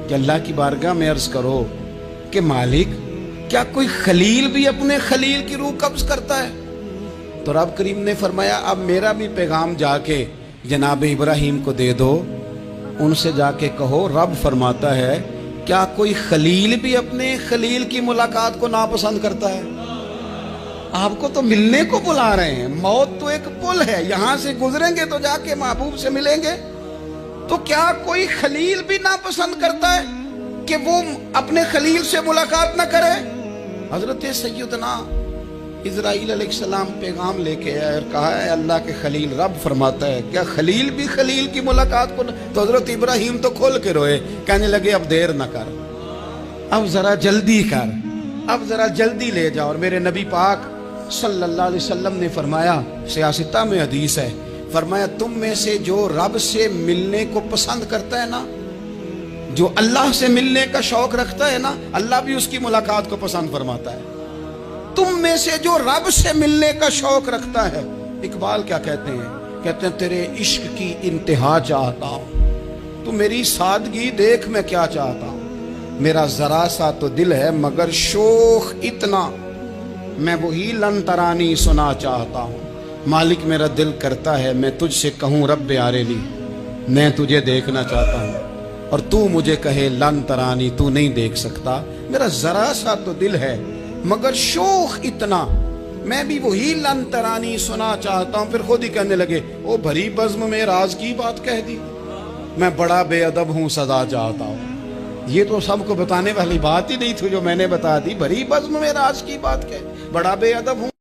کہ اللہ کی بارگاہ میں عرض کرو کہ مالک کیا کوئی خلیل بھی اپنے خلیل کی روح قبض کرتا ہے؟ تو رب کریم نے فرمایا اب میرا بھی پیغام جا کے جناب ابراہیم کو دے دو ان سے جا کے کہو رب فرماتا ہے کیا کوئی خلیل بھی اپنے خلیل کی ملاقات کو ناپسند کرتا ہے؟ آپ کو تو ملنے کو بلا رہے ہیں، موت تو ایک پل ہے، یہاں سے گزریں گے تو جا کے محبوب سے ملیں گے، تو کیا کوئی خلیل بھی ناپسند کرتا ہے کہ وہ اپنے خلیل سے ملاقات نہ کرے؟ حضرت سیدنا اسرائیل علیہ السلام پیغام لے کے آئے اور کہا ہے اللہ کے خلیل رب فرماتا ہے کیا خلیل بھی خلیل کی ملاقات کو تو حضرت ابراہیم تو کھول کے روئے، کہنے لگے اب دیر نہ کر، اب ذرا جلدی کر، اب ذرا جلدی لے جا۔ اور میرے نبی پاک صلی اللہ علیہ وسلم نے فرمایا، سیاستہ میں حدیث ہے، فرمایا تم میں سے جو رب سے ملنے کو پسند کرتا ہے نا، جو اللہ سے ملنے کا شوق رکھتا ہے نا، اللہ بھی اس کی ملاقات کو پسند فرماتا ہے۔ تم میں سے جو رب سے ملنے کا شوق رکھتا ہے، اقبال کیا کہتے ہیں؟ کہتے ہیں تیرے عشق کی انتہا چاہتا ہوں، تو میری سادگی دیکھ میں کیا چاہتا ہوں، میرا ذرا سا تو دل ہے مگر شوق اتنا، میں وہی لن ترانی سنا چاہتا ہوں، مالک میرا دل کرتا ہے میں تجھ سے کہوں رب آرینی، میں تجھے دیکھنا چاہتا ہوں، اور تو مجھے کہے لن ترانی، تو نہیں دیکھ سکتا، میرا ذرا سا تو دل ہے مگر شوق اتنا، میں بھی وہی لن ترانی سنا چاہتا ہوں۔ پھر خود ہی کہنے لگے او بھری بزم میں راز کی بات کہہ دی، میں بڑا بے ادب ہوں سزا چاہتا ہوں۔ یہ تو سب کو بتانے والی بات ہی نہیں تھی جو میں نے بتا دی، بھری بزم میں راز کی بات کہہ، بڑا بے ادب ہوں